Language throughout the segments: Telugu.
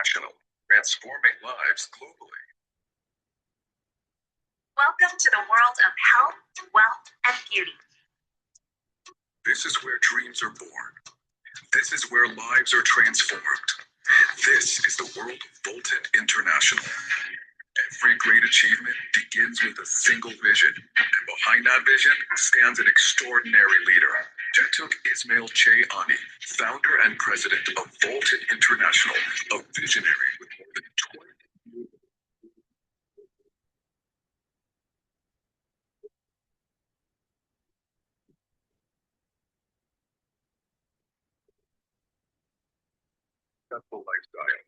International, transforming lives globally. Welcome to the world of health, wealth, and beauty. This is where dreams are born. This is where lives are transformed. This is the world of Voltan International. Every great achievement begins with a single vision, and behind that vision stands an extraordinary leader, Datuk Ismail Che Ani, founder and president of Voltan International, a visionary with more than 20 years. Successful lifestyle.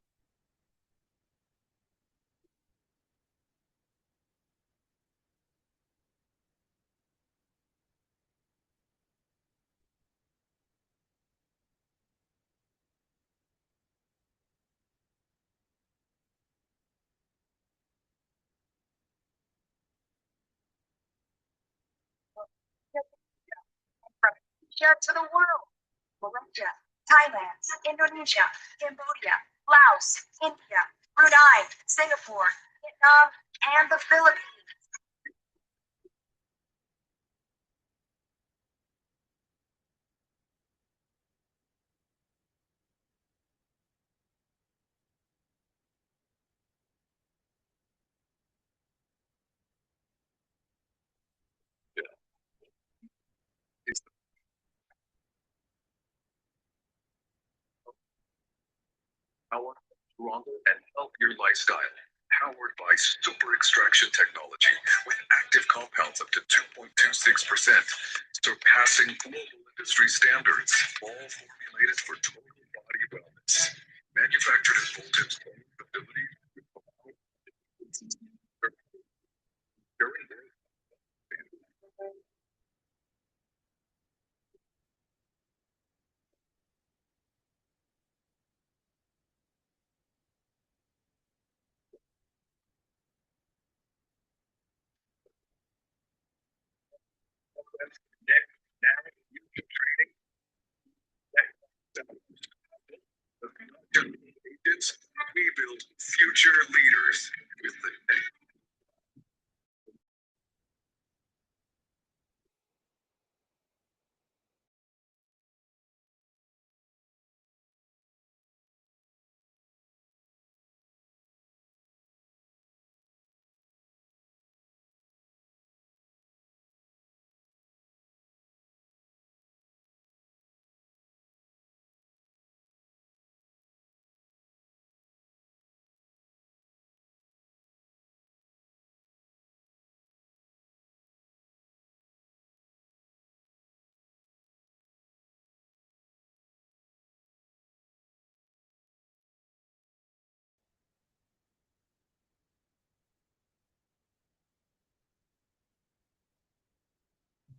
From Asia to the world, Malaysia, Thailand, Indonesia, Cambodia, Laos, India, Brunei, Singapore, Vietnam, and the Philippines. It's the power of stronger and healthier lifestyle, powered by super extraction technology with active compounds up to 2.26%, surpassing global industry standards, all formulated for total body wellness. Manufactured in Voltan's own facility. We build future leaders with the next.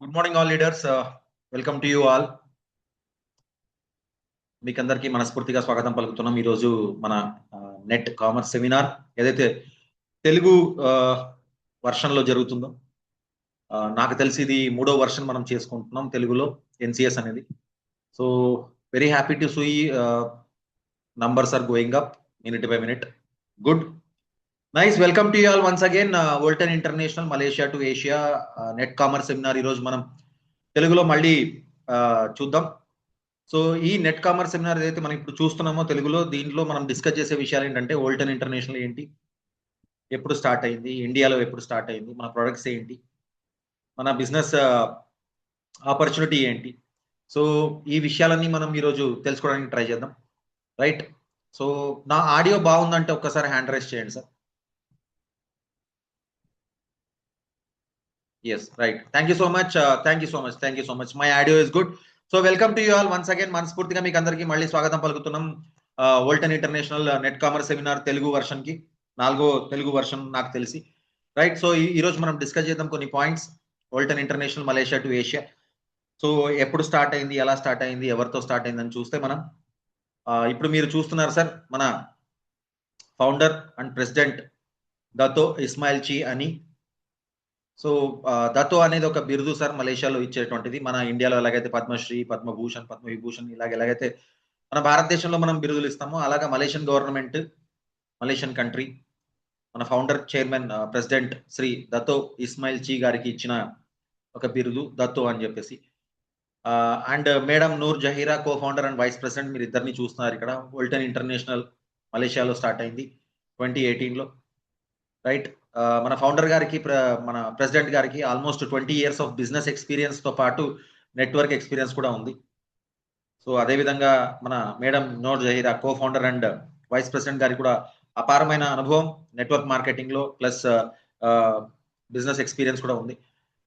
Good morning all leaders, welcome to you all. మీకు అందరికీ మనస్ఫూర్తిగా స్వాగతం పలుకుతున్నాం. ఈరోజు మన నెట్ కామర్స్ సెమినార్ ఏదైతే తెలుగు వర్షన్లో జరుగుతుందో, నాకు తెలిసి ఇది 3వ వర్షన్ మనం చేసుకుంటున్నాం తెలుగులో ఎన్సిఎస్ అనేది. So very happy to see numbers are going up minute by minute. Good, nice. Welcome to you all once again. Walton international Malaysia to Asia net commerce seminar ఈరోజు మనం తెలుగులో మళ్ళీ చూద్దాం. సో ఈ నెట్ కామర్స్ సెమినార్ ఏదైతే మనం ఇప్పుడు చూస్తున్నామో తెలుగులో, దీంట్లో మనం డిస్కస్ చేసే విషయాలు ఏంటంటే వోల్టన్ ఇంటర్నేషనల్ ఏంటి, ఎప్పుడు స్టార్ట్ అయింది, ఇండియాలో ఎప్పుడు స్టార్ట్ అయింది, మన ప్రొడక్ట్స్ ఏంటి, మన బిజినెస్ ఆపర్చునిటీ ఏంటి. సో ఈ విషయాలన్నీ మనం ఈరోజు తెలుసుకోవడానికి ట్రై చేద్దాం, రైట్? సో నా ఆడియో బాగుందంటే ఒక్కసారి హ్యాండ్ రైజ్ చేయండి sir. Yes, right. Thank you so much. Thank you so much. My audio is good. So welcome to you all once again. మనస్ఫూర్తిగా మీకు అందరికీ మళ్ళీ స్వాగతం పలుకుతున్నాం Walton international net commerce seminar Telugu version కి, 4వ తెలుగు వర్షన్ నాకు తెలిసి, రైట్? సో ఈ రోజు మనం డిస్కస్ చేద్దాం కొన్ని points. Walton international Malaysia to Asia. So ఎప్పుడు స్టార్ట్ అయింది, ఎలా స్టార్ట్ అయింది, ఎవరితో స్టార్ట్ అయిందని చూస్తే మనం ఇప్పుడు మీరు చూస్తున్నారు సార్, మన ఫౌండర్ అండ్ ప్రెసిడెంట్ దతో ఇస్మాయిల్ చి అని. సో దతో అనేది ఒక బిరుదు సార్, మలేషియాలో ఇచ్చేటువంటిది. మన ఇండియాలో ఎలాగైతే పద్మశ్రీ, పద్మభూషణ్, పద్మవిభూషణ్ ఎలాగైతే మన భారతదేశంలో మనం బిరుదులు ఇస్తామో, అలాగా మలేషియన్ గవర్నమెంట్ మలేషియన్ కంట్రీ. మన founder chairman president Shri Dato Ismail Chee గారికి ఇచ్చిన ఒక బిరుదు దతో అని చెప్పేసి. And madam Noor Zaheera co founder and vice president, మీరు ఇద్దరిని చూస్తున్నారు ఇక్కడ. వోల్టన్ ఇంటర్నేషనల్ మలేషియాలో స్టార్ట్ అయింది 2018లో, రైట్. మన ఫౌండర్ గారికి మన ప్రెసిడెంట్ గారికి almost 20 years of business experience తో పాటు నెట్వర్క్ ఎక్స్పీరియన్స్ కూడా ఉంది. సో అదేవిధంగా మన madam Noor Zaheera co founder and vice president గారికి కూడా అపారమైన అనుభవం నెట్వర్క్ మార్కెటింగ్ లో ప్లస్ బిజినెస్ ఎక్స్పీరియన్స్ కూడా ఉంది.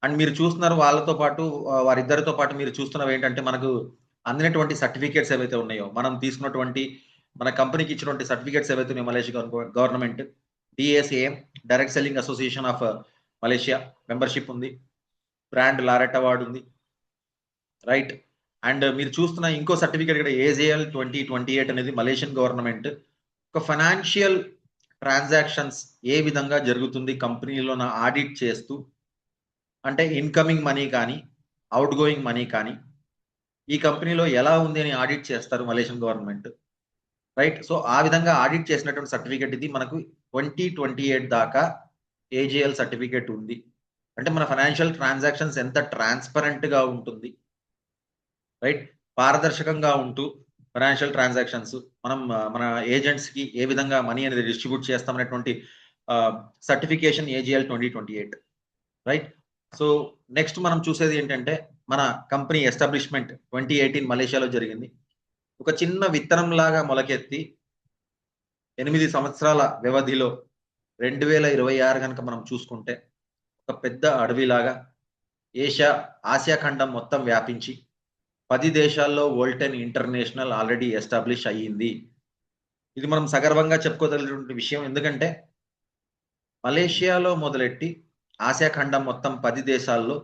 అండ్ మీరు చూస్తున్నారు వాళ్ళతో పాటు వారిద్దరితో పాటు మీరు చూస్తున్నవి ఏంటంటే మనకు అందినటువంటి సర్టిఫికేట్స్ ఏవైతే ఉన్నాయో, మనం తీసుకున్నటువంటి మన కంపెనీకి ఇచ్చినటువంటి సర్టిఫికేట్స్ ఏవైతే ఉన్నాయో Malaysia government, DSAM direct selling association of Malaysia membership ఉంది, బ్రాండ్ లారెట్ అవార్డు ఉంది, రైట్. అండ్ మీరు చూస్తున్న ఇంకో సర్టిఫికేట్ ఇక్కడ AJL 2028 అనేది మలేషియన్ గవర్నమెంట్ ఒక ఫైనాన్షియల్ ట్రాన్సాక్షన్స్ ఏ విధంగా జరుగుతుంది కంపెనీలో ఆడిట్ చేస్తూ, అంటే ఇన్కమింగ్ మనీ కానీ అవుట్ గోయింగ్ మనీ కానీ ఈ కంపెనీలో ఎలా ఉంది అని ఆడిట్ చేస్తారు మలేషియన్ గవర్నమెంట్, రైట్. సో ఆ విధంగా ఆడిట్ చేసినటువంటి సర్టిఫికేట్ ఇది మనకు 2028 దాకా AJL సర్టిఫికేట్ ఉంది. అంటే మన ఫైనాన్షియల్ ట్రాన్సాక్షన్స్ ఎంత ట్రాన్స్పరెంట్ గా ఉంటుంది, రైట్, పారదర్శకంగా ఉంటూ ఫైనాన్షియల్ ట్రాన్సాక్షన్స్ మనం మన ఏజెంట్స్ కి ఏ విధంగా మనీ అనేది డిస్ట్రిబ్యూట్ చేస్తామనేటువంటి certification AJL 2028, right. So next మనం చూసేది ఏంటంటే మన కంపెనీ ఎస్టాబ్లిష్మెంట్ 2018 మలేషియాలో జరిగింది. ఒక చిన్న విత్తనం లాగా మొలకెత్తి 8 సంవత్సరాల వ్యవధిలో 2026 కనుక మనం చూసుకుంటే ఒక పెద్ద అడవిలాగా ఆసియా ఖండం మొత్తం వ్యాపించి 10 దేశాల్లో వోల్టన్ ఇంటర్నేషనల్ ఆల్రెడీ ఎస్టాబ్లిష్ అయ్యింది. ఇది మనం సగర్వంగా చెప్పుకోదగినటువంటి విషయం. ఎందుకంటే మలేషియాలో మొదలెట్టి ఆసియా ఖండం మొత్తం 10 దేశాల్లో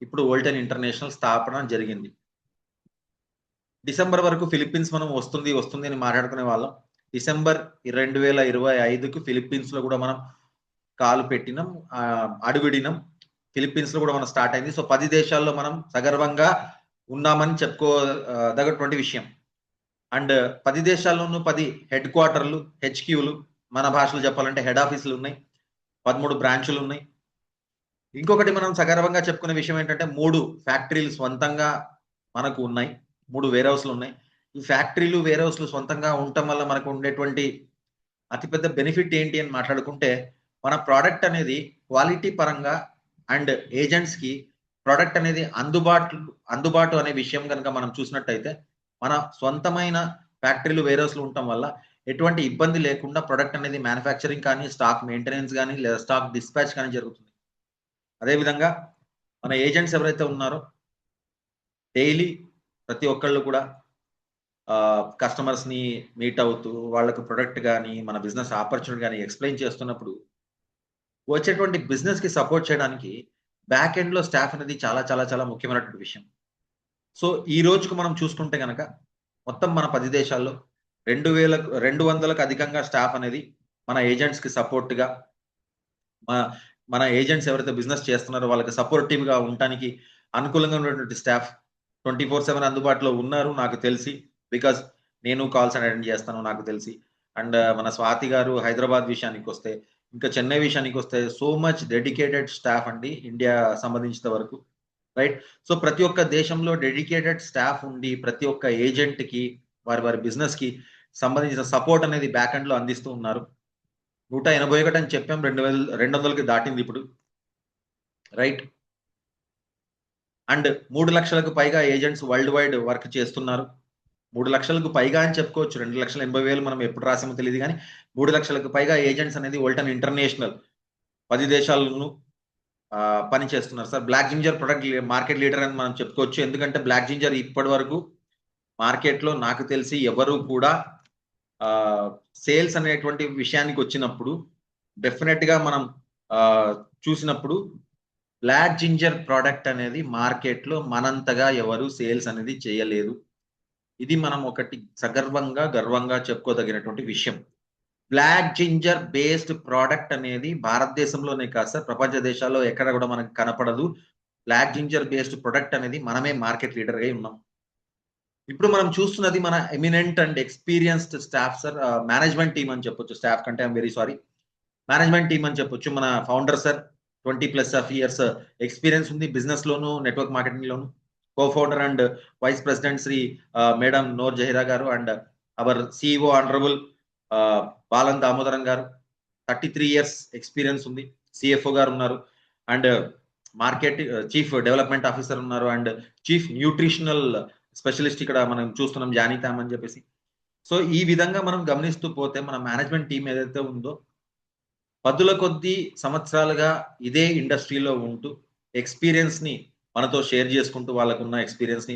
ఇప్పుడు వోల్టన్ ఇంటర్నేషనల్ స్థాపన జరిగింది. డిసెంబర్ వరకు ఫిలిప్పీన్స్ మనం వస్తుంది అని మాట్లాడుకునే వాళ్ళం. డిసెంబర్ 2025కు ఫిలిప్పీన్స్ లో కూడా మనం కాలు పెట్టినాం, అడుగుడినాం. ఫిలిప్పీన్స్ లో కూడా మనం స్టార్ట్ అయింది. సో 10 దేశాల్లో మనం సగర్వంగా ఉన్నామని చెప్పుకోదగ్గటువంటి విషయం. అండ్ 10 దేశాల్లోనూ 10 హెడ్ క్వార్టర్లు, HQలు, మన భాషలో చెప్పాలంటే హెడ్ ఆఫీసులు ఉన్నాయి, 13 బ్రాంచులు ఉన్నాయి. ఇంకొకటి మనం సగర్వంగా చెప్పుకునే విషయం ఏంటంటే 3 ఫ్యాక్టరీలు స్వంతంగా మనకు ఉన్నాయి, 3 వేర్ హౌస్లు ఉన్నాయి. ఈ ఫ్యాక్టరీలు వేర్ హౌస్లు స్వంతంగా ఉండటం వల్ల మనకు ఉండేటువంటి అతిపెద్ద బెనిఫిట్ ఏంటి అని మాట్లాడుకుంటే, మన ప్రోడక్ట్ అనేది క్వాలిటీ పరంగా అండ్ ఏజెంట్స్ కి ప్రోడక్ట్ అనేది అందుబాటు అనే విషయం కనుక మనం చూసినట్టయితే మన సొంతమైన ఫ్యాక్టరీలు వేర్ హౌస్లు ఉండటం వల్ల ఎటువంటి ఇబ్బంది లేకుండా ప్రొడక్ట్ అనేది మ్యానుఫ్యాక్చరింగ్ కానీ, స్టాక్ మెయింటెనెన్స్ కానీ, లేదా స్టాక్ డిస్పాచ్ కానీ జరుగుతుంది. అదేవిధంగా మన ఏజెంట్స్ ఎవరైతే ఉన్నారో డైలీ ప్రతి ఒక్కళ్ళు కూడా కస్టమర్స్ ని మీట్ అవుతూ వాళ్ళకు ప్రొడక్ట్ కానీ మన బిజినెస్ ఆపర్చునిటీ కానీ ఎక్స్ప్లెయిన్ చేస్తున్నప్పుడు వచ్చేటువంటి బిజినెస్ కి సపోర్ట్ చేయడానికి బ్యాక్ ఎండ్ లో స్టాఫ్ అనేది చాలా చాలా చాలా ముఖ్యమైనటువంటి విషయం. సో ఈ రోజుకు మనం చూసుకుంటే కనుక మొత్తం మన 10 దేశాల్లో 200కు అధికంగా స్టాఫ్ అనేది మన ఏజెంట్స్ కి సపోర్ట్ గా, మన ఏజెంట్స్ ఎవరైతే బిజినెస్ చేస్తున్నారో వాళ్ళకి సపోర్టివ్ గా ఉండటానికి అనుకూలంగా ఉన్నటువంటి స్టాఫ్ 24/7 అందుబాటులో ఉన్నారు నాకు తెలిసి. బికాస్ నేను కాల్స్ అటెండ్ చేస్తాను నాకు తెలిసి. అండ్ మన స్వాతి గారు హైదరాబాద్ విషయానికి వస్తే, ఇంకా చెన్నై విషయానికి వస్తే సో మచ్ డెడికేటెడ్ స్టాఫ్ అండి ఇండియా సంబంధించిన వరకు, రైట్. సో ప్రతి ఒక్క దేశంలో డెడికేటెడ్ స్టాఫ్ ఉండి ప్రతి ఒక్క ఏజెంట్ కి వారి బిజినెస్ కి సంబంధించిన సపోర్ట్ అనేది బ్యాక్ ఎండ్ లో అందిస్తూ ఉన్నారు. 181 అని చెప్పాం, 200కి దాటింది ఇప్పుడు, రైట్. అండ్ 3 లక్షలకు పైగా ఏజెంట్స్ వరల్డ్ వైడ్ వర్క్ చేస్తున్నారు. 3 లక్షలకు పైగా అని చెప్పుకోవచ్చు, 2,80,000 మనం ఎప్పుడు రాసామో తెలియదు కానీ 3 లక్షలకు పైగా ఏజెంట్స్ అనేది వోల్టన్ ఇంటర్నేషనల్ 10 దేశాలను పని చేస్తున్నారు sir. Black ginger product market leader అని మనం చెప్పుకోవచ్చు. ఎందుకంటే బ్లాక్ జింజర్ ఇప్పటి వరకు మార్కెట్ లో నాకు తెలిసి ఎవరు కూడా సేల్స్ అనేటువంటి విషయానికి వచ్చినప్పుడు డెఫినెట్ గా మనం చూసినప్పుడు బ్లాక్ జింజర్ ప్రోడక్ట్ అనేది మార్కెట్ లో మనంతగా ఎవరు సేల్స్ అనేది చేయలేదు. ఇది మనం ఒకటి గర్వంగా చెప్పుకోదగినటువంటి విషయం. బ్లాక్ జింజర్ బేస్డ్ ప్రోడక్ట్ అనేది భారతదేశంలోనే కాదు సార్, ప్రపంచ దేశాల్లో ఎక్కడ కూడా మనకు కనపడదు. బ్లాక్ జింజర్ బేస్డ్ ప్రొడక్ట్ అనేది మనమే మార్కెట్ లీడర్ గా ఉన్నాం. ఇప్పుడు మనం చూస్తున్నది మన eminent and experienced staff sir, management team అని చెప్పొచ్చు. స్టాఫ్ కంటే I'm very sorry, management team అని చెప్పొచ్చు. మన founder sir 20+ of years experience ఉంది బిజినెస్ లోను, నెట్వర్క్ మార్కెటింగ్ లోను. Co founder and vice president Shri madam Nor Zahira గారు and our CEO honourable Balan Damodaran గారు. 33 ఇయర్స్ ఎక్స్పీరియన్స్ ఉంది. సిఎఫ్ఓ గారు ఉన్నారు and market chief development officer ఉన్నారు అండ్ చీఫ్ న్యూట్రిషనల్ స్పెషలిస్ట్ ఇక్కడ మనం చూస్తున్నాం జానీతామ్ అని చెప్పేసి. సో ఈ విధంగా మనం గమనిస్తూ పోతే మన మేనేజ్మెంట్ టీం ఏదైతే ఉందో పదుల కొద్దీ సంవత్సరాలుగా ఇదే ఇండస్ట్రీలో ఉంటూ ఎక్స్పీరియన్స్ ని మనతో షేర్ చేసుకుంటూ, వాళ్ళకున్న ఎక్స్పీరియన్స్ ని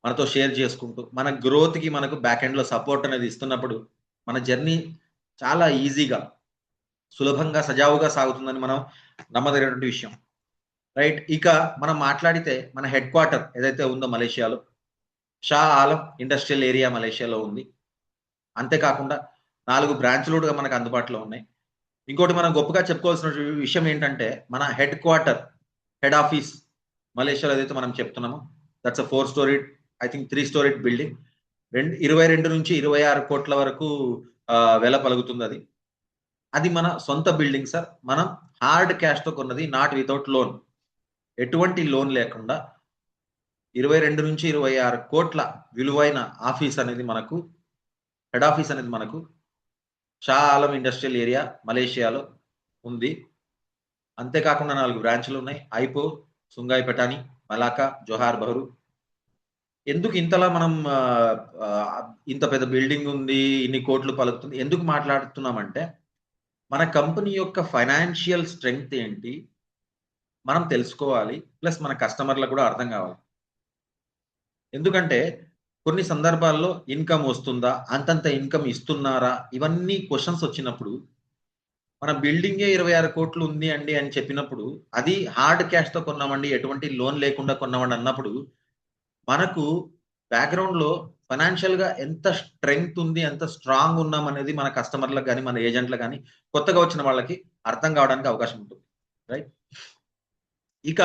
మనతో షేర్ చేసుకుంటూ, మన గ్రోత్ కి మనకు బ్యాక్ ఎండ్ లో సపోర్ట్ అనేది ఇస్తున్నప్పుడు మన జర్నీ చాలా ఈజీగా, సులభంగా, సజావుగా సాగుతుందని మనం నమ్మదగినటువంటి విషయం. రైట్. ఇక మనం మాట్లాడితే మన హెడ్ క్వార్టర్ ఏదైతే ఉందో మలేషియాలో, షా ఆలం ఇండస్ట్రియల్ ఏరియా మలేషియాలో ఉంది. అంతేకాకుండా 4 బ్రాంచ్లు కూడా మనకు అందుబాటులో ఉన్నాయి. ఇంకోటి మనం గొప్పగా చెప్పుకోవాల్సిన విషయం ఏంటంటే మన హెడ్ క్వార్టర్, హెడ్ ఆఫీస్ మలేషియాలో ఏదైతే మనం చెప్తున్నామో that's 4 storeyed, I think 3 storeyed building. 22 నుంచి 26 కోట్ల వరకు వెల పలుకుతుంది అది. అది మన సొంత బిల్డింగ్ సార్. మనం హార్డ్ క్యాష్ తో కొన్నది, నాట్ వితౌట్ లోన్. ఎటువంటి లోన్ లేకుండా 22 నుంచి 26 కోట్ల విలువైన ఆఫీస్ అనేది మనకు, హెడ్ ఆఫీస్ అనేది మనకు షా ఆలం ఇండస్ట్రియల్ ఏరియా మలేషియాలో ఉంది. అంతేకాకుండా 4 బ్రాంచ్లు ఉన్నాయి. ఐపో, సుంగాయ్ పెటాని, మలాకా, జోహార్ బహరు. ఎందుకు ఇంతలా మనం ఇంత పెద్ద బిల్డింగ్ ఉంది, ఇన్ని కోట్లు పలుకుతుంది ఎందుకు మాట్లాడుతున్నామంటే మన కంపెనీ యొక్క ఫైనాన్షియల్ స్ట్రెంగ్త్ ఏంటి మనం తెలుసుకోవాలి. ప్లస్ మన కస్టమర్లకు కూడా అర్థం కావాలి. ఎందుకంటే కొన్ని సందర్భాల్లో ఇన్కమ్ వస్తుందా, అంతంత ఇన్కమ్ ఇస్తున్నారా, ఇవన్నీ క్వశ్చన్స్ వచ్చినప్పుడు మన బిల్డింగే 26 కోట్లు ఉంది అండి అని చెప్పినప్పుడు, అది హార్డ్ క్యాష్ తో కొన్నామండి, ఎటువంటి లోన్ లేకుండా కొన్నామండి అన్నప్పుడు మనకు బ్యాక్గ్రౌండ్ లో ఫైనాన్షియల్ గా ఎంత స్ట్రెంగ్త్ ఉంది, ఎంత స్ట్రాంగ్ ఉన్నాం అనేది మన కస్టమర్లకు కానీ, మన ఏజెంట్లకు కానీ, కొత్తగా వచ్చిన వాళ్ళకి అర్థం కావడానికి అవకాశం ఉంటుంది. రైట్. ఇక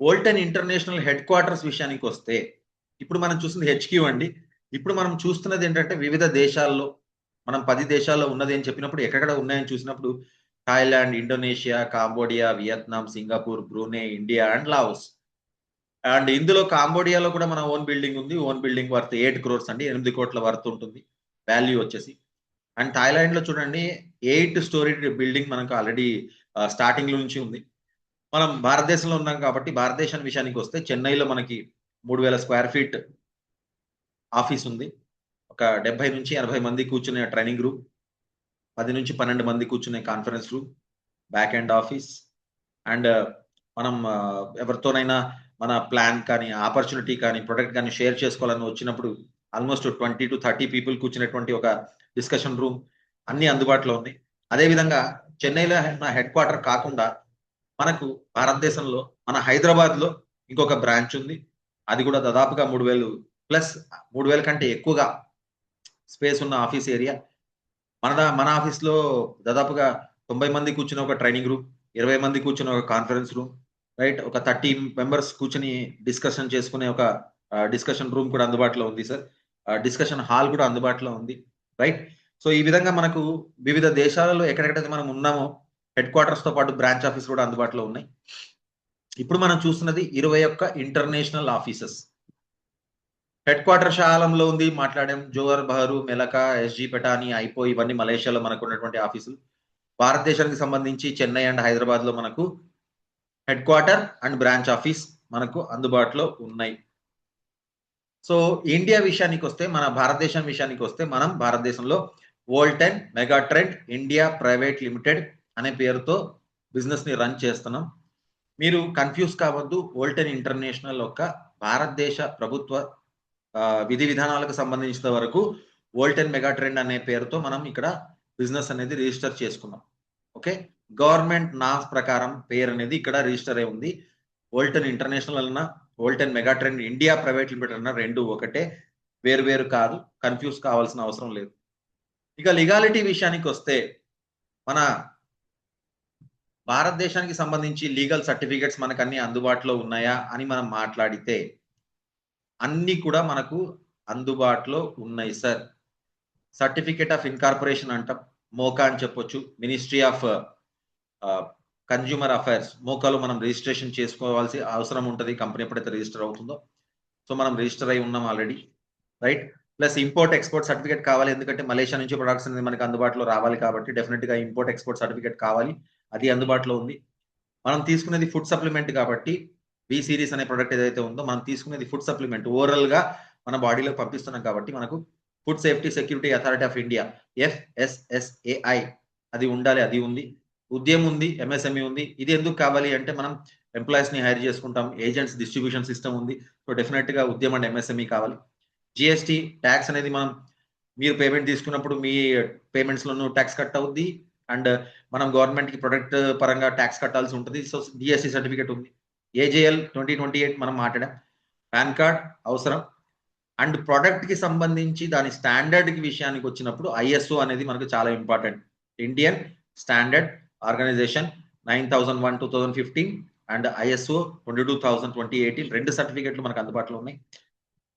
వోల్టన్ ఇంటర్నేషనల్ హెడ్ క్వార్టర్స్ విషయానికి వస్తే, ఇప్పుడు మనం చూస్తుంది హెచ్క్యూ అండి. ఇప్పుడు మనం చూస్తున్నది ఏంటంటే వివిధ దేశాల్లో, మనం 10 దేశాల్లో ఉన్నది అని చెప్పినప్పుడు ఎక్కడ ఉన్నాయని చూసినప్పుడు Thailand, Indonesia, Cambodia, Vietnam, Singapore, Brunei, India and Laos. And ఇందులో కాంబోడియాలో కూడా మన ఓన్ బిల్డింగ్ ఉంది. ఓన్ బిల్డింగ్ వర్త్ 8 crores అండి, 8 కోట్ల వర్త్ ఉంటుంది వాల్యూ వచ్చేసి. అండ్ థాయిలాండ్ లో చూడండి 8 స్టోరీ బిల్డింగ్ మనకు ఆల్రెడీ స్టార్టింగ్ లో నుంచి ఉంది. మనం భారతదేశంలో ఉన్నాం కాబట్టి భారతదేశం విషయానికి వస్తే చెన్నైలో మనకి 3000 స్క్వేర్ ఫీట్ ఆఫీస్ ఉంది. ఒక 70 నుంచి 80 మంది కూర్చునే ట్రైనింగ్ రూమ్, 10 నుంచి 12 మంది కూర్చునే conference room, back end office. And మనం ఎవరితోనైనా మన ప్లాన్ కానీ, ఆపర్చునిటీ కానీ, ప్రొడక్ట్ కానీ షేర్ చేసుకోవాలని వచ్చినప్పుడు ఆల్మోస్ట్ 20 to 30 పీపుల్ కూర్చునేటువంటి ఒక డిస్కషన్ రూమ్ అన్ని అందుబాటులో ఉన్నాయి. అదేవిధంగా చెన్నైలో నా హెడ్ క్వార్టర్ కాకుండా మనకు భారతదేశంలో మన హైదరాబాద్ లో ఇంకొక బ్రాంచ్ ఉంది. అది కూడా దాదాపుగా 3000 ప్లస్ 3000 కంటే ఎక్కువగా స్పేస్ ఉన్న ఆఫీస్ ఏరియా. మన ఆఫీస్ లో దాదాపుగా 90 మంది కూర్చున్న ఒక ట్రైనింగ్ రూమ్, 20 మంది కూర్చున్న ఒక కాన్ఫరెన్స్ రూమ్, రైట్. ఒక 30 మెంబర్స్ కూర్చుని డిస్కషన్ చేసుకునే ఒక డిస్కషన్ రూమ్ కూడా అందుబాటులో ఉంది సార్. డిస్కషన్ హాల్ కూడా అందుబాటులో ఉంది. రైట్. సో ఈ విధంగా మనకు వివిధ దేశాలలో ఎక్కడెక్కడైతే మనం ఉన్నామో హెడ్ క్వార్టర్స్ తో పాటు బ్రాంచ్ ఆఫీస్ కూడా అందుబాటులో ఉన్నాయి. ఇప్పుడు మనం చూస్తున్నది 21 ఇంటర్నేషనల్ ఆఫీసెస్. హెడ్ క్వార్టర్ షాలంలో ఉంది, మాట్లాడాం. జోహర్ బహరు, మెలకా, ఎస్జీ పెటాని, ఐపో ఇవన్నీ మలేషియాలో మనకు ఉన్నటువంటి ఆఫీసులు. భారతదేశానికి సంబంధించి చెన్నై అండ్ హైదరాబాద్ లో మనకు head quarter and branch office మనకు అందుబాటులో ఉన్నాయి. సో ఇండియా విషయానికి వస్తే, మన భారతదేశం విషయానికి వస్తే, మనం భారతదేశంలో వోల్టన్ మెగాట్రెండ్ ఇండియా ప్రైవేట్ లిమిటెడ్ అనే పేరుతో బిజినెస్ ని రన్ చేస్తున్నాం. మీరు కన్ఫ్యూజ్ కావద్దు. వోల్టన్ ఇంటర్నేషనల్ యొక్క భారతదేశ ప్రభుత్వ విధి విధానాలకు సంబంధించిన వరకు వోల్టన్ మెగాట్రెండ్ అనే పేరుతో మనం ఇక్కడ బిజినెస్ అనేది రిజిస్టర్ చేసుకున్నాం. ఓకే. గవర్నమెంట్ నామ్స్ ప్రకారం పేరు అనేది ఇక్కడ రిజిస్టర్ అయి ఉంది. వోల్టన్ ఇంటర్నేషనల్ అన్న, వోల్టన్ మెగాట్రెండ్ ఇండియా ప్రైవేట్ లిమిటెడ్ అన్న రెండు ఒకటే, వేరు వేరు కాదు. కన్ఫ్యూజ్ కావాల్సిన అవసరం లేదు. ఇక లీగాలిటీ విషయానికి వస్తే, మన భారతదేశానికి సంబంధించి లీగల్ సర్టిఫికేట్స్ మనకు అన్ని అందుబాటులో ఉన్నాయా అని మనం మాట్లాడితే, అన్ని కూడా మనకు అందుబాటులో ఉన్నాయి సార్. సర్టిఫికేట్ ఆఫ్ ఇన్కార్పొరేషన్ అంటాం, మోకా అని చెప్పొచ్చు. మినిస్ట్రీ ఆఫ్ కన్జ్యూమర్ అఫైర్స్, మోకాలో మనం రిజిస్ట్రేషన్ చేసుకోవాల్సి అవసరం ఉంటుంది కంపెనీ ఎప్పుడైతే రిజిస్టర్ అవుతుందో. సో మనం రిజిస్టర్ అయి ఉన్నాం already, right. Plus import export certificate కావాలి, ఎందుకంటే మలేషియా నుంచి ప్రొడక్ట్స్ అనేది మనకి అందుబాటులో రావాలి కాబట్టి డెఫినెట్ గా ఇంపోర్ట్ ఎక్స్పోర్ట్ సర్టిఫికేట్ కావాలి, అది అందుబాటులో ఉంది. మనం తీసుకునేది ఫుడ్ సప్లిమెంట్ కాబట్టి బి సిరీస్ అనే ప్రొడక్ట్ ఏదైతే ఉందో మనం తీసుకునేది ఫుడ్ సప్లిమెంట్, ఓరల్ గా మన బాడీలో పంపిస్తున్నాం కాబట్టి మనకు food safety security authority of India FSSAI అది ఉండాలి, అది ఉంది. ఉద్యమం ఉంది, MSME ఉంది. ఇది ఎందుకు కావాలి అంటే మనం ఎంప్లాయీస్ ని హైర్ చేసుకుంటాం, ఏజెంట్స్ డిస్ట్రిబ్యూషన్ సిస్టమ్ ఉంది. సో డెఫినెట్ గా ఉద్యమం అండ్ MSME కావాలి. GST ట్యాక్స్ అనేది మనం మీరు పేమెంట్ తీసుకున్నప్పుడు మీ పేమెంట్స్ లోనూ ట్యాక్స్ కట్ అవుద్ది, అండ్ మనం గవర్నమెంట్ కి ప్రొడక్ట్ పరంగా ట్యాక్స్ కట్టాల్సి ఉంటుంది. సో GST సర్టిఫికేట్ ఉంది. AJL 2028 మనం మాట్లాడాం. పాన్ కార్డ్ అవసరం. అండ్ ప్రొడక్ట్ కి సంబంధించి దాని స్టాండర్డ్ కి విషయానికి వచ్చినప్పుడు ISO అనేది మనకు చాలా important. Indian standard organisation 9001 2015 and ISO 22000 2018 రెండు సర్టిఫికేట్లు మనకు అందుబాటులో ఉన్నాయి.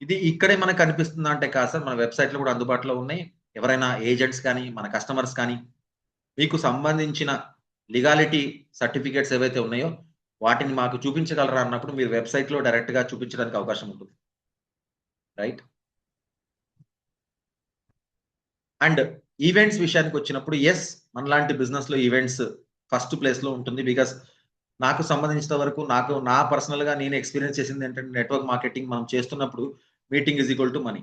ఇది ఇక్కడే మనకు కనిపిస్తుందా అంటే కాదు సార్, మన వెబ్సైట్ లో కూడా అందుబాటులో ఉన్నాయి. ఎవరైనా ఏజెంట్స్ కానీ మన కస్టమర్స్ కానీ మీకు సంబంధించిన లీగాలిటీ సర్టిఫికేట్స్ ఏవైతే ఉన్నాయో వాటిని మాకు చూపించగలరా అన్నప్పుడు మీరు వెబ్సైట్ లో డైరెక్ట్ గా చూపించడానికి అవకాశం ఉంటుంది, రైట్. అండ్ ఈవెంట్స్ విషయానికి వచ్చినప్పుడు ఎస్, మనలాంటి బిజినెస్ లో ఈవెంట్స్ ఫస్ట్ ప్లేస్ లో ఉంటుంది. బికాస్ నాకు సంబంధించిన వరకు నా పర్సనల్ గా నేను ఎక్స్పీరియన్స్ చేసింది ఏంటంటే, నెట్వర్క్ మార్కెటింగ్ మనం చేస్తున్నప్పుడు meeting is equal to money,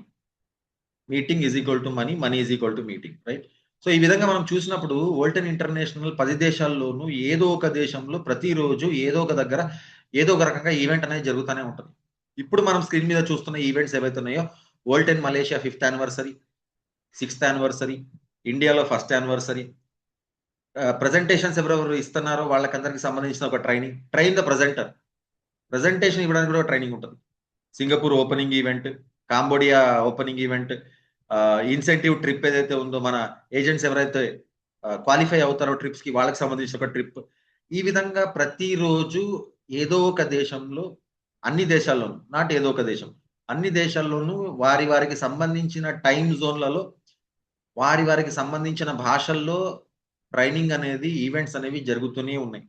meeting is equal to money, money is equal to meeting, right. So ఈ విధంగా మనం చూసినప్పుడు వోల్టన్ ఇంటర్నేషనల్ 10 దేశాల్లోనూ ఏదో ఒక దేశంలో ప్రతిరోజు ఏదో ఒక దగ్గర ఏదో ఒక రకంగా ఈవెంట్ అనేది జరుగుతూనే ఉంటుంది. ఇప్పుడు మనం స్క్రీన్ మీద చూస్తున్న ఈవెంట్స్ ఏవైతే ఉన్నాయో, వోల్టన్ Malaysia 5th anniversary, 6th anniversary, ఇండియాలో 1st యానివర్సరీ, ప్రజెంటేషన్స్ ఎవరెవరు ఇస్తున్నారో వాళ్ళకందరికి సంబంధించిన ఒక ట్రైన్ ద ప్రజెంటేషన్ ఇవ్వడానికి కూడా ట్రైనింగ్ ఉంటుంది. Singapore opening event, Cambodia opening event, incentive trip ఏదైతే ఉందో మన ఏజెంట్స్ ఎవరైతే క్వాలిఫై అవుతారో ట్రిప్స్ కి వాళ్ళకి సంబంధించిన ఒక ట్రిప్. ఈ విధంగా ప్రతిరోజు ఏదో ఒక దేశంలో, అన్ని దేశాల్లోనూ, నాట్ ఏదో ఒక దేశం, అన్ని దేశాల్లోనూ వారికి సంబంధించిన టైం జోన్లలో వారికి సంబంధించిన భాషల్లో ట్రైనింగ్ అనేది, ఈవెంట్స్ అనేవి జరుగుతూనే ఉన్నాయి.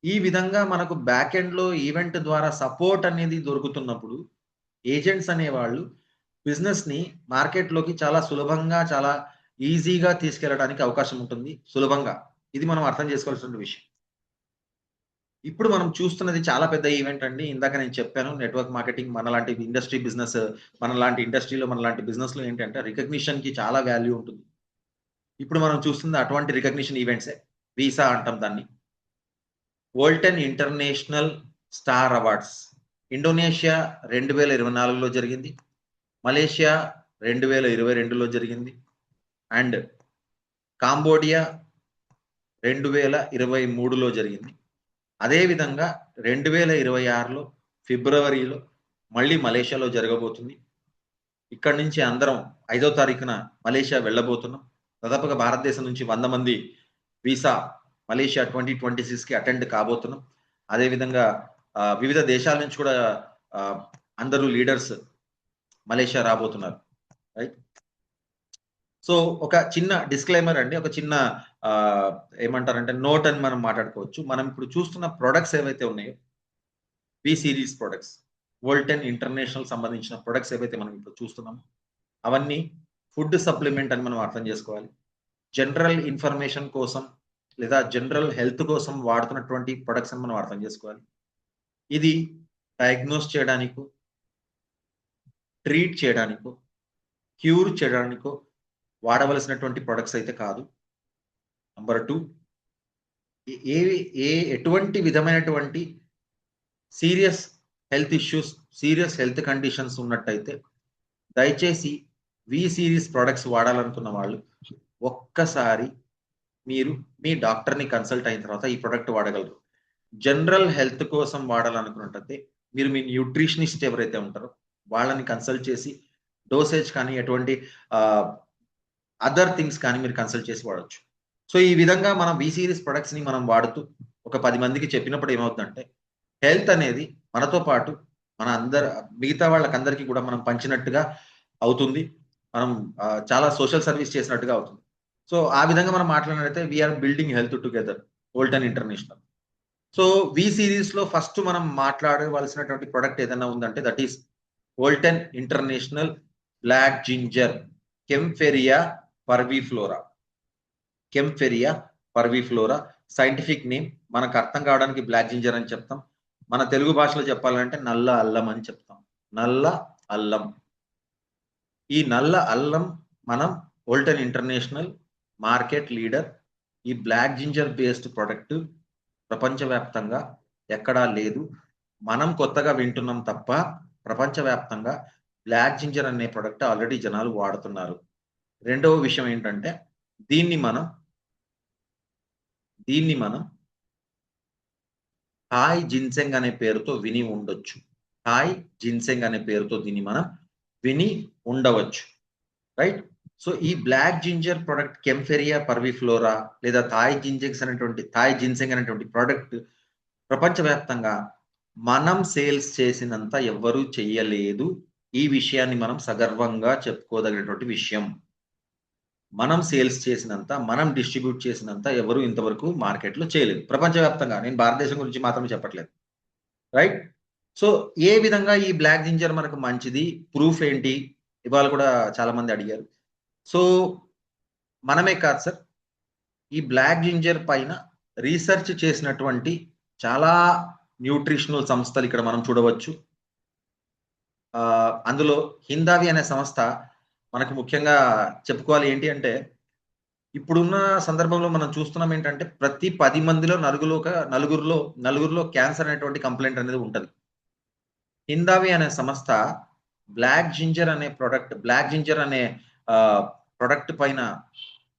ఈ విధంగా మనకు బ్యాక్ ఎండ్ లో ఈవెంట్ ద్వారా సపోర్ట్ అనేది దొరుకుతున్నప్పుడు ఏజెంట్స్ అనేవాళ్ళు బిజినెస్ ని మార్కెట్ లోకి చాలా సులభంగా, చాలా ఈజీగా తీసుకెళ్ళడానికి అవకాశం ఉంటుంది, సులభంగా. ఇది మనం అర్థం చేసుకోవాల్సిన విషయం. ఇప్పుడు మనం చూస్తున్నది చాలా పెద్ద ఈవెంట్ అండి. ఇందాక నేను చెప్పాను, నెట్వర్క్ మార్కెటింగ్ మనలాంటి ఇండస్ట్రీలో మనలాంటి బిజినెస్ లో ఏంటంటే రికగ్నిషన్ కి చాలా వాల్యూ ఉంటుంది. ఇప్పుడు మనం చూస్తుంది అటువంటి రికగ్నిషన్ ఈవెంట్సే. వీసా అంటాం దాన్ని. వోల్టన్ ఇంటర్నేషనల్ స్టార్ అవార్డ్స్ ఇండోనేషియా 2024లో జరిగింది, మలేషియా 2022లో జరిగింది, అండ్ కాంబోడియా 2023లో జరిగింది. అదేవిధంగా 2026లో ఫిబ్రవరిలో మళ్ళీ మలేషియాలో జరగబోతుంది. ఇక్కడి నుంచి అందరం 5వ తారీఖున మలేషియా వెళ్ళబోతున్నాం. దాదాపుగా భారతదేశం నుంచి 100 మంది వీసా మలేషియా 2026 కి అటెండ్ కాబోతున్నాం. అదేవిధంగా వివిధ దేశాల నుంచి కూడా అందరూ లీడర్స్ మలేషియా రాబోతున్నారు, రైట్. సో ఒక చిన్న డిస్క్లైమర్ అండి, ఒక చిన్న ఏమంటారంటే నోట్ అని మనం మాట్లాడుకోవచ్చు. మనం ఇప్పుడు చూస్తున్న ప్రొడక్ట్స్ ఏవైతే ఉన్నాయో, బి సిరీస్ ప్రొడక్ట్స్, వోల్టన్ ఇంటర్నేషనల్ సంబంధించిన ప్రొడక్ట్స్ ఏవైతే మనం ఇప్పుడు చూస్తున్నామో అవన్నీ ఫుడ్ సప్లిమెంట్ అని మనం అర్థం చేసుకోవాలి. జనరల్ ఇన్ఫర్మేషన్ కోసం లేదా జనరల్ హెల్త్ కోసం వాడుతున్నటువంటి ప్రొడక్ట్స్ అని మనం అర్థం చేసుకోవాలి. ఇది డయాగ్నోస్ చేయడానికో, ట్రీట్ చేయడానికో, క్యూర్ చేయడానికో వాడవలసినటువంటి ప్రొడక్ట్స్ అయితే కాదు. నంబర్ 2, ఎటువంటి విధమైనటువంటి serious health issues, serious health conditions ఉన్నట్టయితే దయచేసి వి సిరీస్ ప్రొడక్ట్స్ వాడాలనుకున్న వాళ్ళు ఒక్కసారి మీరు మీ డాక్టర్ని కన్సల్ట్ అయిన తర్వాత ఈ ప్రొడక్ట్ వాడగలరు. జనరల్ హెల్త్ కోసం వాడాలనుకున్నట్టయితే మీరు మీ న్యూట్రిషనిస్ట్ ఎవరైతే ఉంటారో వాళ్ళని కన్సల్ట్ చేసి డోసేజ్ కానీ ఎటువంటి అదర్ థింగ్స్ కానీ మీరు కన్సల్ట్ చేసి వాడచ్చు. సో ఈ విధంగా మనం వి సిరీస్ ప్రొడక్ట్స్ ని మనం వాడుతూ ఒక 10 మందికి చెప్పినప్పుడు ఏమవుతుందంటే హెల్త్ అనేది మనతో పాటు మన మిగతా వాళ్ళకందరికీ కూడా మనం పంచినట్టుగా అవుతుంది. మనం చాలా సోషల్ సర్వీస్ చేసినట్టుగా అవుతుంది. సో ఆ విధంగా మనం మాట్లాడినట్లయితే we are building health together Volton international. So V series లో ఫస్ట్ మనం మాట్లాడవలసినటువంటి ప్రొడక్ట్ ఏదైనా ఉందంటే that is Volton international black ginger Kaempferia parviflora. Kaempferia parviflora scientific name. మనకు అర్థం కావడానికి బ్లాక్ జింజర్ అని చెప్తాం. మన తెలుగు భాషలో చెప్పాలంటే నల్ల అల్లం అని చెప్తాం. నల్ల అల్లం. ఈ నల్ల అల్లం మనం వోల్టన్ ఇంటర్నేషనల్ మార్కెట్ లీడర్. ఈ బ్లాక్ జింజర్ బేస్డ్ ప్రొడక్ట్ ప్రపంచవ్యాప్తంగా ఎక్కడా లేదు. మనం కొత్తగా వింటున్నాం తప్ప ప్రపంచవ్యాప్తంగా బ్లాక్ జింజర్ అనే ప్రొడక్ట్ ఆల్రెడీ జనాలు వాడుతున్నారు. రెండవ విషయం ఏంటంటే దీన్ని మనం థాయ్ జిన్సెంగ్ అనే పేరుతో విని ఉండొచ్చు. థాయ్ జిన్సెంగ్ అనే పేరుతో దీన్ని మనం విని ఉండవచ్చు. రైట్. సో ఈ బ్లాక్ జింజర్ ప్రొడక్ట్ కెంఫెరియా పర్విఫ్లోరా లేదా థాయ్ జిన్సెంగ్ అనేటువంటి ప్రొడక్ట్ ప్రపంచవ్యాప్తంగా మనం సేల్స్ చేసినంత ఎవ్వరూ చెయ్యలేదు. ఈ విషయాన్ని మనం సగర్వంగా చెప్పుకోదగినటువంటి విషయం. మనం సేల్స్ చేసినంత, మనం డిస్ట్రిబ్యూట్ చేసినంత ఎవరు ఇంతవరకు మార్కెట్లో చేయలేదు ప్రపంచవ్యాప్తంగా. నేను భారతదేశం గురించి మాత్రమే చెప్పట్లేదు. రైట్. సో ఏ విధంగా ఈ బ్లాక్ జింజర్ మనకు మంచిది, ప్రూఫ్ ఏంటి, ఇవాళ కూడా చాలా మంది అడిగారు. సో మనమే కాదు సార్, ఈ బ్లాక్ జింజర్ పైన రీసెర్చ్ చేసినటువంటి చాలా న్యూట్రిషనల్ సంస్థలు ఇక్కడ మనం చూడవచ్చు. అందులో హిందావి అనే సంస్థ మనకు ముఖ్యంగా చెప్పుకోవాలి ఏంటి అంటే, ఇప్పుడున్న సందర్భంలో మనం చూస్తున్నాం ఏంటంటే ప్రతి 10 మందిలో నలుగురిలో క్యాన్సర్ అనేటువంటి కంప్లైంట్ అనేది ఉంటది. హిందావి అనే సంస్థ బ్లాక్ జింజర్ అనే ప్రొడక్ట్ పైన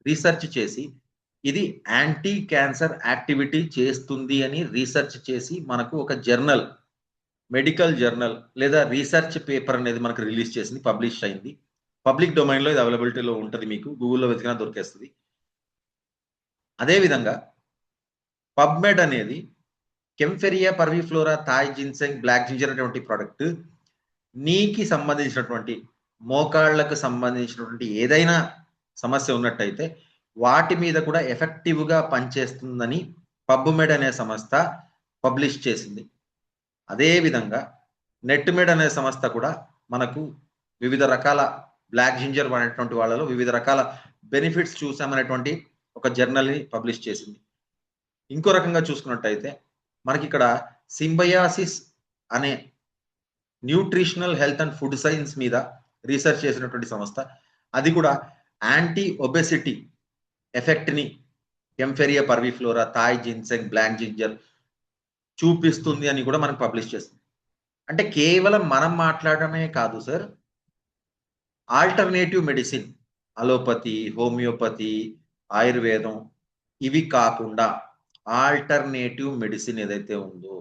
రీసెర్చ్ చేసి ఇది యాంటీ క్యాన్సర్ యాక్టివిటీ చేస్తుంది అని రీసెర్చ్ చేసి మనకు ఒక జర్నల్, మెడికల్ జర్నల్ లేదా రీసెర్చ్ పేపర్ అనేది మనకు రిలీజ్ చేసింది, పబ్లిష్ అయింది. పబ్లిక్ డొమైన్ లో ఇది అవైలబిలిటీలో ఉంటుంది, మీకు గూగుల్లో వెతికినా దొరికేస్తుంది. అదేవిధంగా పబ్మెడ్ అనేది Kaempferia parviflora Thai ginseng black ginger అనేటువంటి ప్రోడక్ట్ నీకి సంబంధించినటువంటి మోకాళ్లకు సంబంధించినటువంటి ఏదైనా సమస్య ఉన్నట్టయితే వాటి మీద కూడా ఎఫెక్టివ్ గా పనిచేస్తుందని పబ్మెడ్ అనే సంస్థ పబ్లిష్ చేసింది. అదేవిధంగా నెట్మెడ్ అనే సంస్థ కూడా మనకు వివిధ రకాల బ్లాక్ జింజర్ అనేటువంటి వాళ్ళలో వివిధ రకాల బెనిఫిట్స్ చూసామనేటువంటి ఒక జర్నల్ ని పబ్లిష్ చేసింది. ఇంకో రకంగా చూసుకున్నట్టయితే మనకి ఇక్కడ సింబయాసిస్ అనే nutritional health and food science మీద రీసెర్చ్ చేసినటువంటి సంస్థ, అది కూడా యాంటీ ఒబెసిటీ ఎఫెక్ట్ ని Kaempferia parviflora Thai ginseng black ginger చూపిస్తుంది అని కూడా మనకు పబ్లిష్ చేస్తుంది. అంటే కేవలం మనం మాట్లాడమే కాదు sir, alternative medicine, allopathy, homeopathy, ఆయుర్వేదం ఇవి కాకుండా ఆల్టర్నేటివ్ మెడిసిన్ ఏదైతే ఉందో,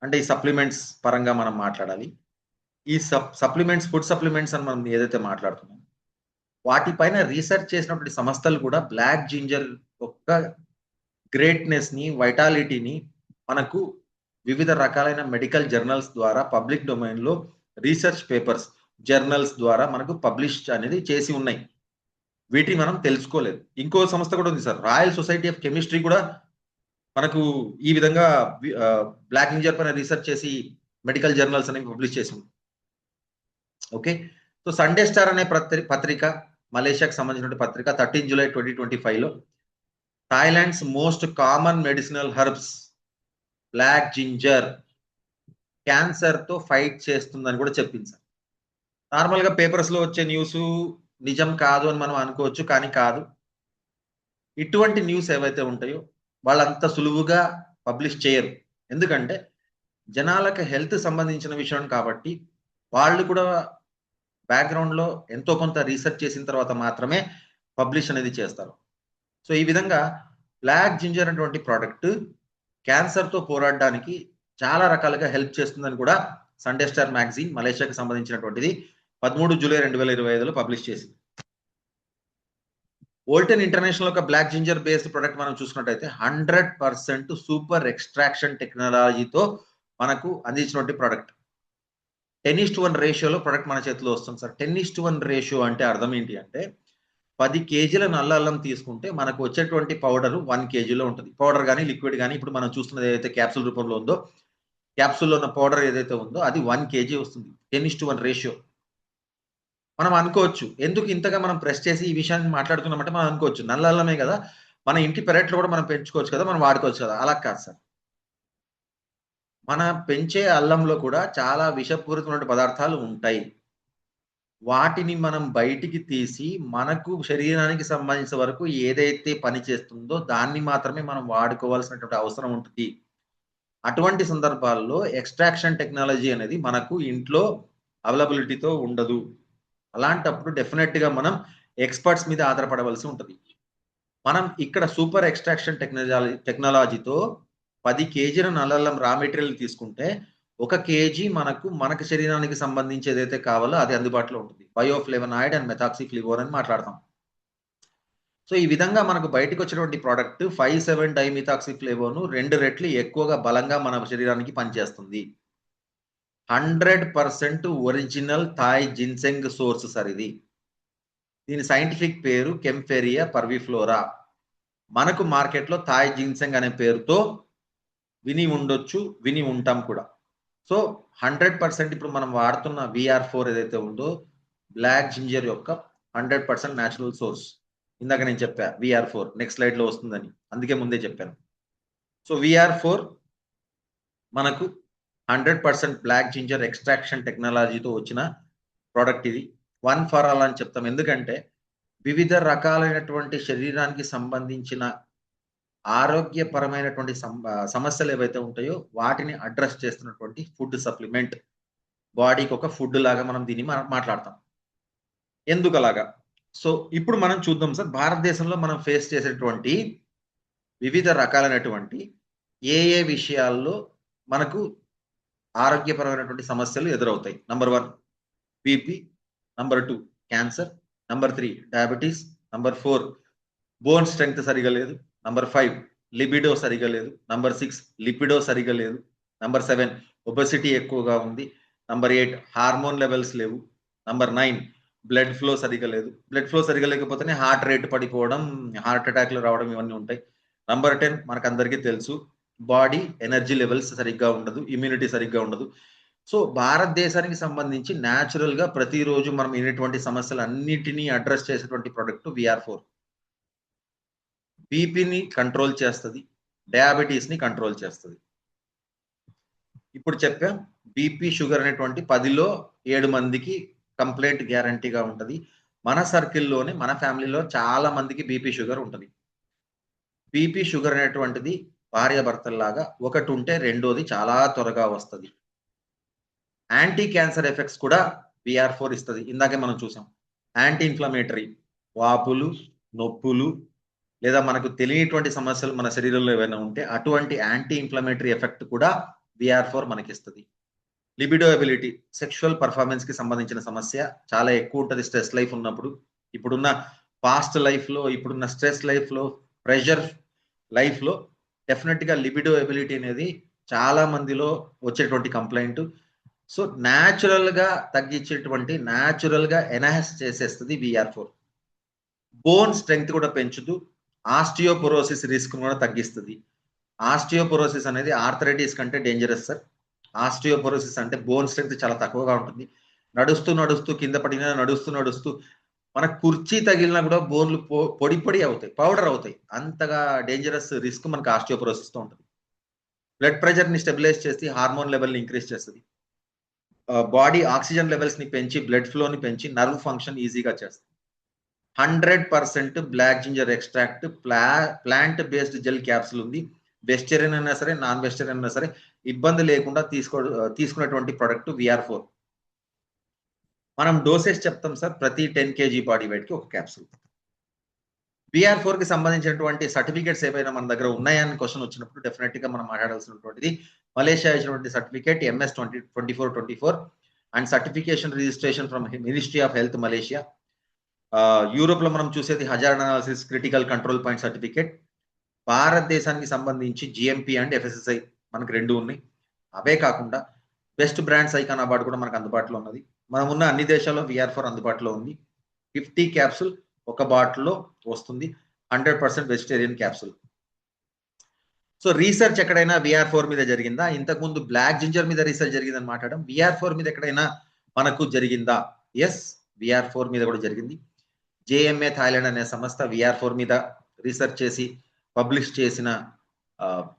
అంటే ఈ సప్లిమెంట్స్ పరంగా మనం మాట్లాడాలి. ఈ సప్లిమెంట్స్, ఫుడ్ సప్లిమెంట్స్ అని మనం ఏదైతే మాట్లాడుతున్నాం వాటిపైన రీసెర్చ్ చేసినటువంటి సంస్థలు కూడా బ్లాక్ జింజర్ యొక్క గ్రేట్నెస్ ని, వైటాలిటీని మనకు వివిధ రకాలైన మెడికల్ జర్నల్స్ ద్వారా పబ్లిక్ డొమైన్ లో రీసెర్చ్ పేపర్స్, జర్నల్స్ ద్వారా మనకు పబ్లిష్ అనేది చేసి ఉన్నాయి. వీటిని మనం తెలుసుకోలేదు. ఇంకో సంస్థ కూడా ఉంది sir, royal society of chemistry కూడా మనకు ఈ విధంగా బ్లాక్ జింజర్ పైన రీసెర్చ్ చేసి మెడికల్ జర్నల్స్ అనేవి పబ్లిష్ చేసింది. ఓకే. సో సండే స్టార్ అనే పత్రిక, మలేషియాకి సంబంధించిన పత్రిక 13 జూలై 2025 లో Thailand's most common medicinal herbs black ginger cancer తో ఫైట్ చేస్తుందని కూడా చెప్పింది సార్. నార్మల్ గా పేపర్స్ లో వచ్చే న్యూస్ నిజం కాదు అని మనం అనుకోవచ్చు, కానీ కాదు. ఇటువంటి న్యూస్ ఏవైతే ఉంటాయో వాళ్ళంత సులువుగా పబ్లిష్ చేయరు. ఎందుకంటే జనాలకు హెల్త్ సంబంధించిన విషయం కాబట్టి వాళ్ళు కూడా బ్యాక్గ్రౌండ్ లో ఎంతో కొంత రీసెర్చ్ చేసిన తర్వాత మాత్రమే పబ్లిష్ అనేది చేస్తారు. సో ఈ విధంగా బ్లాక్ జింజర్ అనేటువంటి ప్రోడక్ట్ క్యాన్సర్ తో పోరాడడానికి చాలా రకాలుగా హెల్ప్ చేస్తుందని కూడా సండే స్టార్ మ్యాగజైన్ మలేషియాకి సంబంధించినటువంటిది 13 జూలై 2025లో పబ్లిష్ చేసింది. వోల్టన్ ఇంటర్నేషనల్ యొక్క బ్లాక్ జింజర్ బేస్డ్ ప్రొడక్ట్ మనం చూసుకున్నట్టయితే 100% సూపర్ ఎక్స్ట్రాక్షన్ టెక్నాలజీతో మనకు అందించినటువంటి ప్రొడక్ట్. 10:1 రేషియోలో ప్రొడక్ట్ మన చేతిలో వస్తుంది సార్. 10:1 రేషియో అంటే అర్థం ఏంటి అంటే 10 కేజీల నల్ల అల్లం తీసుకుంటే మనకు వచ్చేటువంటి పౌడర్ 1 కేజీలో ఉంటుంది. పౌడర్ కానీ లిక్విడ్ కానీ ఇప్పుడు మనం చూస్తున్నది ఏదైతే క్యాప్సూల్ రూపంలో ఉందో, క్యాప్సూల్లో ఉన్న పౌడర్ ఏదైతే ఉందో అది 1 కేజీ వస్తుంది. 10:1 రేషియో. మనం అనుకోవచ్చు ఎందుకు ఇంతగా మనం ప్రెస్ చేసి ఈ విషయాన్ని మాట్లాడుతున్నామంటే మనం అనుకోవచ్చు నల్ల అల్లమే కదా, మన ఇంటి పెరట్లో కూడా మనం పెంచుకోవచ్చు కదా, మనం వాడుకోవచ్చు కదా. అలా కాదు సార్. మన పెంచే అల్లంలో కూడా చాలా విషపూరితమైన పదార్థాలు ఉంటాయి. వాటిని మనం బయటికి తీసి మనకు శరీరానికి సంబంధించిన వరకు ఏదైతే పని చేస్తుందో దాన్ని మాత్రమే మనం వాడుకోవాల్సినటువంటి అవసరం ఉంటుంది. అటువంటి సందర్భాల్లో ఎక్స్ట్రాక్షన్ టెక్నాలజీ అనేది మనకు ఇంట్లో అవైలబిలిటీతో ఉండదు. అలాంటప్పుడు డెఫినెట్గా మనం ఎక్స్పర్ట్స్ మీద ఆధారపడవలసి ఉంటుంది. మనం ఇక్కడ సూపర్ ఎక్స్ట్రాక్షన్ టెక్నాలజీతో 10 కేజీల నల్లల్లం రా మెటీరియల్ తీసుకుంటే 1 కేజీ మనకు శరీరానికి సంబంధించి ఏదైతే కావాలో అది అందుబాటులో ఉంటుంది. బయోఫ్లేవనాయిడ్ అండ్ మెథాక్సిఫ్లివోన్ అని మాట్లాడతాం. సో ఈ విధంగా మనకు బయటకు వచ్చినటువంటి ప్రోడక్ట్ 5,7 డైమిథాక్సిఫ్లేవోన్ 2 రెట్లు ఎక్కువగా బలంగా మన శరీరానికి పనిచేస్తుంది. 100% original Thai ginseng source sir ఇది. దీని సైంటిఫిక్ పేరు కెంఫెరియా పర్విఫ్లోరా. మనకు మార్కెట్లో థాయ్ జిన్సెంగ్ అనే పేరుతో విని ఉండొచ్చు, విని ఉంటాం కూడా. సో 100% ఇప్పుడు మనం వాడుతున్న VR4 ఏదైతే ఉందో బ్లాక్ జింజర్ యొక్క 100% న్యాచురల్ సోర్స్. ఇందాక నేను చెప్పా VR4 నెక్స్ట్ స్లైడ్ లో వస్తుందని, అందుకే ముందే చెప్పాను. సో VR4 మనకు 100% బ్లాక్ జింజర్ ఎక్స్ట్రాక్షన్ టెక్నాలజీతో వచ్చిన ప్రోడక్ట్ ఇది. 1 ఫర్ ఆల్ అని చెప్తాం, ఎందుకంటే వివిధ రకాలైనటువంటి శరీరానికి సంబంధించిన ఆరోగ్యపరమైనటువంటి సమస్యలు ఏవైతే ఉంటాయో వాటిని అడ్రస్ చేస్తున్నటువంటి ఫుడ్ సప్లిమెంట్. బాడీకి ఒక ఫుడ్ లాగా మనం దీన్ని మాట్లాడతాం. ఎందుకు అలాగా? సో ఇప్పుడు మనం చూద్దాం సార్, భారతదేశంలో మనం ఫేస్ చేసేటువంటి వివిధ రకాలైనటువంటి ఏ విషయాల్లో మనకు ఆరోగ్యపరమైనటువంటి సమస్యలు ఎదురవుతాయి. Number 1 BP, number 2 cancer, number 3 diabetes, number 4 bone strength సరిగా లేదు, నంబర్ 5 లిబిడో సరిగా లేదు, నంబర్ 6 లిపిడో సరిగా లేదు, నంబర్ 7 ఒబెసిటీ ఎక్కువగా ఉంది, నంబర్ 8 హార్మోన్ లెవెల్స్ లేవు, నంబర్ 9 బ్లడ్ ఫ్లో సరిగా లేదు. బ్లడ్ ఫ్లో సరిగా లేకపోతేనే హార్ట్ రేట్ పడిపోవడం, హార్ట్ అటాక్లు రావడం ఇవన్నీ ఉంటాయి. నంబర్ 10 మనకు అందరికీ తెలుసు, బాడీ ఎనర్జీ లెవెల్స్ సరిగ్గా ఉండదు, ఇమ్యూనిటీ సరిగ్గా ఉండదు. సో భారతదేశానికి సంబంధించి న్యాచురల్ గా ప్రతిరోజు మనం వినేటువంటి సమస్యలు అన్నిటినీ అడ్రస్ చేసేటువంటి ప్రోడక్ట్ VR4. బీపీని కంట్రోల్ చేస్తుంది, డయాబెటీస్ ని కంట్రోల్ చేస్తుంది. ఇప్పుడు చెప్పాం బీపీ షుగర్ అనేటువంటి 10లో 7 మందికి కంప్లైంట్ గ్యారంటీగా ఉంటుంది. మన సర్కిల్లోనే మన ఫ్యామిలీలో చాలా మందికి బీపీ షుగర్ ఉంటుంది. బీపీ షుగర్ అనేటువంటిది భార్యాభర్తల్లాగా, ఒకటి ఉంటే రెండోది చాలా త్వరగా వస్తుంది. యాంటీ క్యాన్సర్ ఎఫెక్ట్స్ కూడా VR4 ఇస్తుంది. ఇందాకే మనం చూసాం యాంటీ ఇన్ఫ్లమేటరీ, వాపులు, నొప్పులు లేదా మనకు తెలియనటువంటి సమస్యలు మన శరీరంలో ఏవైనా ఉంటే అటువంటి యాంటీ ఇన్ఫ్లమేటరీ ఎఫెక్ట్ కూడా VR4 మనకి ఇస్తుంది. లిబిడో ఎబిలిటీ, సెక్షువల్ పర్ఫార్మెన్స్ కి సంబంధించిన సమస్య చాలా ఎక్కువ ఉంటుంది స్ట్రెస్ లైఫ్ ఉన్నప్పుడు. ఇప్పుడున్న ఫాస్ట్ లైఫ్ లో, ఇప్పుడున్న స్ట్రెస్ లైఫ్ లో, ప్రెషర్ లైఫ్ లో డెఫినెట్ గా లిబిడో ఎబిలిటీ అనేది చాలా మందిలో వచ్చేటువంటి కంప్లైంట్. సో న్యాచురల్ గా తగ్గించేటువంటి, న్యాచురల్ గా ఎన్హాన్స్ చేసేస్తుంది VR4. బోన్ స్ట్రెంగ్త్ కూడా పెంచుతూ ఆస్టియోపోరోసిస్ రిస్క్ కూడా తగ్గిస్తుంది. ఆస్టియోపోరోసిస్ అనేది ఆర్థరైటిస్ కంటే డేంజరస్ సార్. ఆస్టియోపోరోసిస్ అంటే బోన్ స్ట్రెంగ్త్ చాలా తక్కువగా ఉంటుంది. నడుస్తూ కింద పడినా, నడుస్తూ మన కుర్చీ తగిలినా కూడా బోన్లు పొడి అవుతాయి, పౌడర్ అవుతాయి. అంతగా డేంజరస్ రిస్క్ మనకు ఆస్టియోపోరోసిస్ తో ఉంటుంది. బ్లడ్ ప్రెషర్ ని స్టెబిలైజ్ చేసి హార్మోన్ లెవెల్ ని ఇంక్రీజ్ చేస్తుంది. బాడీ ఆక్సిజన్ లెవెల్స్ ని పెంచి బ్లడ్ ఫ్లో ని పెంచి నర్వ్ ఫంక్షన్ ఈజీగా చేస్తుంది. 100% black ginger extract plant based gel capsule ఉంది. వెజిటేరియన్ అయినా సరే, నాన్ వెజిటేరియన్ అయినా సరే ఇబ్బంది లేకుండా తీసుకునేటువంటి ప్రోడక్ట్ VR4. మనం డోసేజ్ చెప్తాం సార్, ప్రతి 10 kg బాడీ వెయిట్ కి ఒక క్యాప్సూల్. VR4 కి సంబంధించినటువంటి సర్టిఫికేట్స్ ఏవైనా మన దగ్గర ఉన్నాయని క్వశ్చన్ వచ్చినప్పుడు డెఫినెట్ గా మనం మాట్లాడాల్సినటువంటిది మలేషియా ఇచ్చినటువంటి certificate MS 2424 and certification registration from ministry of health Malaysia. Europe లో మనం చూసేది hazard analysis critical control point certificate. భారతదేశానికి సంబంధించి GMP అండ్ FSSAI మనకు 2 ఉన్నాయి. అవే కాకుండా బెస్ట్ బ్రాండ్స్ ఐకాన్ అవార్డు కూడా మనకు అందుబాటులో ఉన్నది. మనం ఉన్న అన్ని దేశాల్లో VR4 అందుబాటులో ఉంది. 50 క్యాప్సూల్ ఒక బాటిల్లో వస్తుంది. 100% వెజిటేరియన్ క్యాప్సూల్. సో రీసెర్చ్ ఎక్కడైనా VR4 మీద జరిగిందా? ఇంతకుముందు బ్లాక్ జింజర్ మీద రీసెర్చ్ జరిగిందని మాట్లాడడం. VR4 మీద ఎక్కడైనా మనకు జరిగిందా? ఎస్, VR4 మీద కూడా జరిగింది. JMA థాయిలాండ్ అనే సంస్థ VR4 మీద రీసెర్చ్ చేసి పబ్లిష్ చేసిన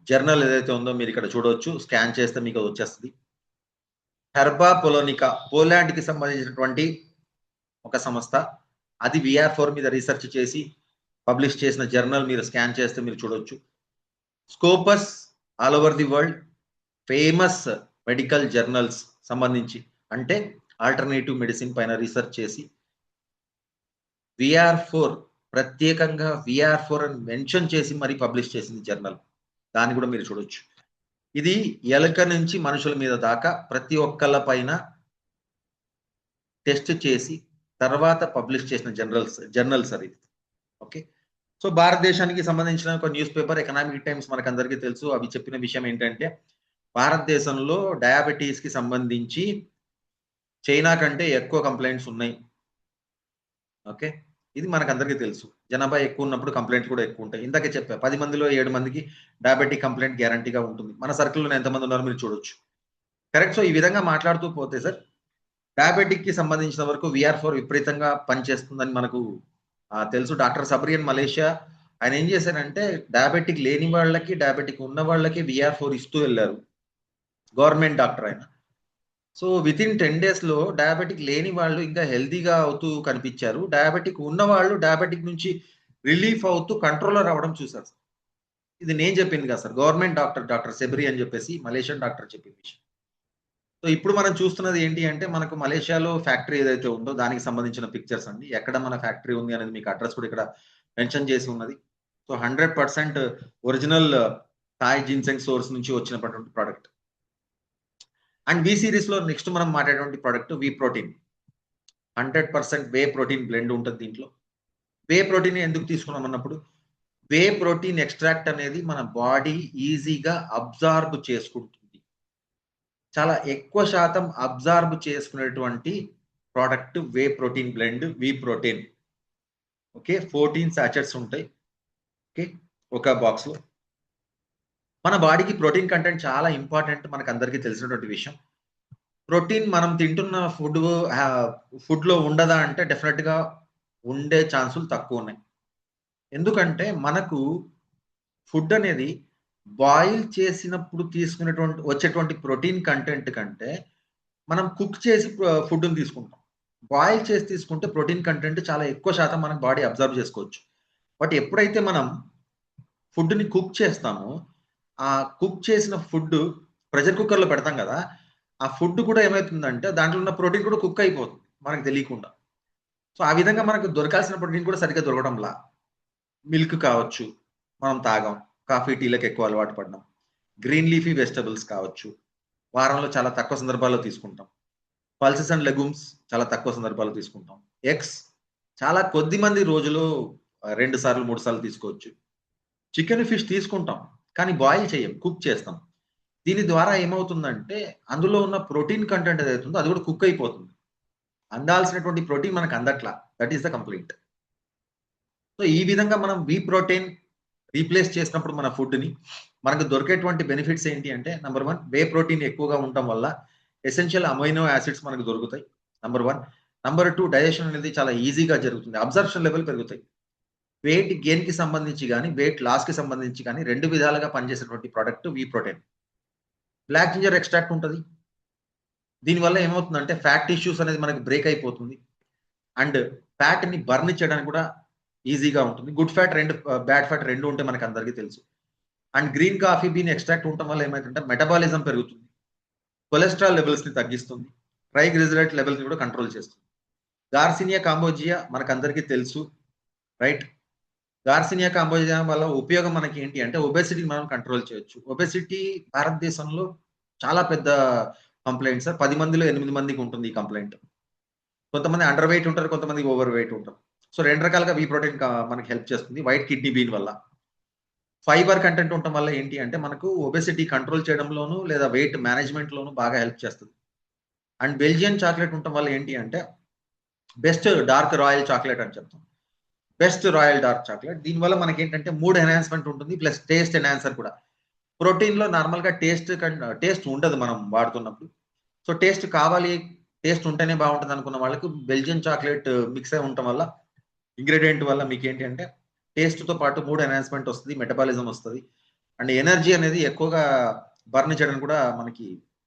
జర్నల్ ఏదైతే ఉందో మీరు ఇక్కడ చూడవచ్చు. స్కాన్ చేస్తే మీకు వచ్చేస్తుంది. హెర్బా పొలోనికా, పోలాండ్ కి సంబంధించినటువంటి ఒక సంస్థ, అది VR4 మీద రీసెర్చ్ చేసి పబ్లిష్ చేసిన జర్నల్ మీరు స్కాన్ చేస్తే మీరు చూడొచ్చు. Scopus all over the world famous medical journals సంబంధించి, అంటే ఆల్టర్నేటివ్ మెడిసిన్ పైన రీసెర్చ్ చేసి VR4 ప్రత్యేకంగా VR4 అని మెన్షన్ చేసి మరి పబ్లిష్ చేసింది జర్నల్. దాన్ని కూడా మీరు చూడొచ్చు. ఇది ఎలుక నుంచి మనుషుల మీద దాకా ప్రతి ఒక్కళ్ళ పైన టెస్ట్ చేసి తర్వాత పబ్లిష్ చేసిన జర్నల్స్ అది. ఓకే, సో భారతదేశానికి సంబంధించిన ఒక న్యూస్ పేపర్ ఎకనామిక్ టైమ్స్ మనకు అందరికీ తెలుసు. అవి చెప్పిన విషయం ఏంటంటే భారతదేశంలో డయాబెటీస్ కి సంబంధించి చైనా కంటే ఎక్కువ కంప్లైంట్స్ ఉన్నాయి. ఓకే, ఇది మనకు అందరికీ తెలుసు. జనాభా ఎక్కువ ఉన్నప్పుడు కంప్లైంట్లు కూడా ఎక్కువ ఉంటాయి. ఇందాకే చెప్పా, 10 మందిలో 7 మందికి డయాబెటిక్ కంప్లైంట్ గ్యారంటీగా ఉంటుంది. మన సర్కిల్లో ఎంతమంది ఉన్నారో మీరు చూడొచ్చు. కరెక్ట్. సో ఈ విధంగా మాట్లాడుతూ పోతే సార్, డయాబెటిక్ కి సంబంధించిన వరకు VR4 విపరీతంగా పనిచేస్తుందని మనకు తెలుసు. డాక్టర్ సబ్రియన్ మలేషియా ఆయన ఏం చేశారంటే డయాబెటిక్ లేని వాళ్ళకి, డయాబెటిక్ ఉన్న వాళ్ళకి VR4 ఇస్తూ వెళ్ళారు. గవర్నమెంట్ డాక్టర్ ఆయన. సో విత్ ఇన్ 10 days లో డయాబెటిక్ లేని వాళ్ళు ఇంకా హెల్తీగా అవుతూ కనిపించారు. డయాబెటిక్ ఉన్న వాళ్ళు డయాబెటిక్ నుంచి రిలీఫ్ అవుతూ కంట్రోల్లో రావడం చూసారు సార్. ఇది నేను చెప్పింది కదా సార్, గవర్నమెంట్ డాక్టర్ సెబ్రి అని చెప్పేసి మలేషియన్ డాక్టర్ చెప్పిన విషయం. సో ఇప్పుడు మనం చూస్తున్నది ఏంటి అంటే మనకు మలేషియాలో ఫ్యాక్టరీ ఏదైతే ఉందో దానికి సంబంధించిన పిక్చర్స్ అండి. ఎక్కడ మన ఫ్యాక్టరీ ఉంది అనేది మీకు అడ్రస్ కూడా ఇక్కడ మెన్షన్ చేసి ఉన్నది. So 100% original Thai ginseng source నుంచి వచ్చినటువంటి ప్రోడక్ట్. అండ్ వి సిరీస్ లో నెక్స్ట్ మనం మాట్లాడేటువంటి product V protein. 100% whey protein blend ఉంటుంది దీంట్లో. వే ప్రోటీన్ ఎందుకు తీసుకున్నాం అన్నప్పుడు, వే ప్రోటీన్ ఎక్స్ట్రాక్ట్ అనేది మన బాడీ ఈజీగా అబ్జార్బ్ చేసుకుంటుంది. చాలా ఎక్కువ శాతం అబ్జార్బ్ చేసుకునేటువంటి ప్రోడక్ట్ వే ప్రోటీన్ బ్లెండ్ వి ప్రోటీన్. ఓకే, 14 సాచెట్స్ ఉంటాయి. ఓకే, ఒక బాక్స్ లో. మన బాడీకి ప్రోటీన్ కంటెంట్ చాలా ఇంపార్టెంట్, మనకు అందరికీ తెలిసినటువంటి విషయం. ప్రోటీన్ మనం తింటున్న ఫుడ్ లో ఉండదా అంటే డెఫినెట్ గా ఉండే ఛాన్సులు తక్కువ ఉన్నాయి. ఎందుకంటే మనకు ఫుడ్ అనేది బాయిల్ చేసినప్పుడు తీసుకునేటువంటి వచ్చేటువంటి ప్రోటీన్ కంటెంట్ కంటే మనం కుక్ చేసి ఫుడ్ని తీసుకుంటాం. బాయిల్ చేసి తీసుకుంటే ప్రోటీన్ కంటెంట్ చాలా ఎక్కువ శాతం మన బాడీ అబ్జర్వ్ చేసుకోవచ్చు. బట్ ఎప్పుడైతే మనం ఫుడ్ని కుక్ చేస్తామో ఆ కుక్ చేసిన ఫుడ్ ప్రెషర్ కుక్కర్లో పెడతాం కదా, ఆ ఫుడ్ కూడా ఏమవుతుందంటే దాంట్లో ఉన్న ప్రోటీన్ కూడా కుక్ అయిపోతుంది మనకు తెలియకుండా. సో ఆ విధంగా మనకు దొరకాల్సిన ప్రోటీన్ కూడా సరిగ్గా దొరకడంలా. మిల్క్ కావచ్చు మనం తాగాం, కాఫీ టీలకు ఎక్కువ అలవాటు పడ్డాం. గ్రీన్ లీఫీ వెజిటబుల్స్ కావచ్చు వారంలో చాలా తక్కువ సందర్భాల్లో తీసుకుంటాం. పల్సెస్ అండ్ లెగ్యూమ్స్ చాలా తక్కువ సందర్భాల్లో తీసుకుంటాం. ఎగ్స్ చాలా కొద్ది మంది రోజులో 2 సార్లు 3 సార్లు తీసుకోవచ్చు. చికెన్ ఫిష్ తీసుకుంటాం కానీ బాయిల్ చేయం, కుక్ చేస్తాం. దీని ద్వారా ఏమవుతుందంటే అందులో ఉన్న ప్రోటీన్ కంటెంట్ ఏదైతుందో అది కూడా కుక్ అయిపోతుంది. అందాల్సినటువంటి ప్రోటీన్ మనకు అందట్లా. That is the complaint. So ఈ విధంగా మనం వి ప్రోటీన్ రీప్లేస్ చేసినప్పుడు మన ఫుడ్ని మనకు దొరికేటువంటి బెనిఫిట్స్ ఏంటి అంటే, నెంబర్ 1 వే ప్రోటీన్ ఎక్కువగా ఉండటం వల్ల ఎసెన్షియల్ అమైనో యాసిడ్స్ మనకు దొరుకుతాయి. నెంబర్ 1. నెంబర్ 2, డైజెషన్ అనేది చాలా ఈజీగా జరుగుతుంది. అబ్జర్ప్షన్ లెవెల్ పెరుగుతాయి. వెయిట్ గెయిన్ కి సంబంధించి కానీ వెయిట్ లాస్ కి సంబంధించి కానీ 2 విధాలుగా పనిచేసేటువంటి product V protein. Black ginger extract ఉంటుంది. దీనివల్ల ఏమవుతుందంటే ఫ్యాట్ టిష్యూస్ అనేది మనకి బ్రేక్ అయిపోతుంది అండ్ ఫ్యాట్ ని బర్న్ చేయడానికి కూడా ఈజీగా ఉంటుంది. గుడ్ ఫ్యాట్ బ్యాడ్ ఫ్యాట్ 2 ఉంటే మనకు అందరికీ తెలుసు. And green coffee bean extract ఉండటం వల్ల ఏమైతుందంటే మెటబాలిజం పెరుగుతుంది, కొలెస్ట్రాల్ లెవెల్స్ ని తగ్గిస్తుంది, ట్రైగ్లిజరైడ్ లెవెల్స్ ని కూడా కంట్రోల్ చేస్తుంది. గార్సినియా కాంబోజియా మనకు అందరికీ తెలుసు, రైట్? గార్సినియా కాంబోజియా వల్ల ఉపయోగం మనకి ఏంటి అంటే ఒబెసిటీని మనం కంట్రోల్ చేయొచ్చు. ఒబెసిటీ భారతదేశంలో చాలా పెద్ద కంప్లైంట్ సార్. 10 మందిలో 8 మందికి ఉంటుంది ఈ కంప్లైంట్. కొంతమంది అండర్ వెయిట్ ఉంటారు, కొంతమంది ఓవర్ వెయిట్ ఉంటారు. సో 2 రకాలుగా వి ప్రోటీన్ మనకి హెల్ప్ చేస్తుంది వైట్ కిడ్నీ బీన్ వల్ల. ఫైబర్ కంటెంట్ ఉండటం వల్ల ఏంటి అంటే మనకు ఒబెసిటీ కంట్రోల్ చేయడంలోను లేదా వెయిట్ మేనేజ్మెంట్ లోను బాగా హెల్ప్ చేస్తుంది. అండ్ బెల్జియన్ చాక్లెట్ ఉండటం వల్ల ఏంటి అంటే బెస్ట్ డార్క్ రాయల్ చాక్లెట్ అని చెప్తాం. Best royal dark chocolate. దీనివల్ల మనకి ఏంటంటే మూడ్ ఎన్హాన్స్మెంట్ ఉంటుంది, ప్లస్ టేస్ట్ ఎన్హాన్సర్ కూడా. ప్రోటీన్ లో నార్మల్ గా టేస్ట్ ఉండదు మనం వాడుతున్నప్పుడు. సో టేస్ట్ కావాలి, టేస్ట్ ఉంటేనే బాగుంటుంది అనుకున్న వాళ్ళకు బెల్జియన్ చాక్లెట్ మిక్స్ అయి ఉండటం వల్ల, ఇంగ్రీడియంట్ వల్ల మీకు ఏంటి అంటే టేస్ట్ తో పాటు మూడ్ ఎన్హాన్స్మెంట్ వస్తుంది, మెటబాలిజం వస్తుంది, అండ్ ఎనర్జీ అనేది ఎక్కువగా బర్న్ చేయడానికి కూడా మనకి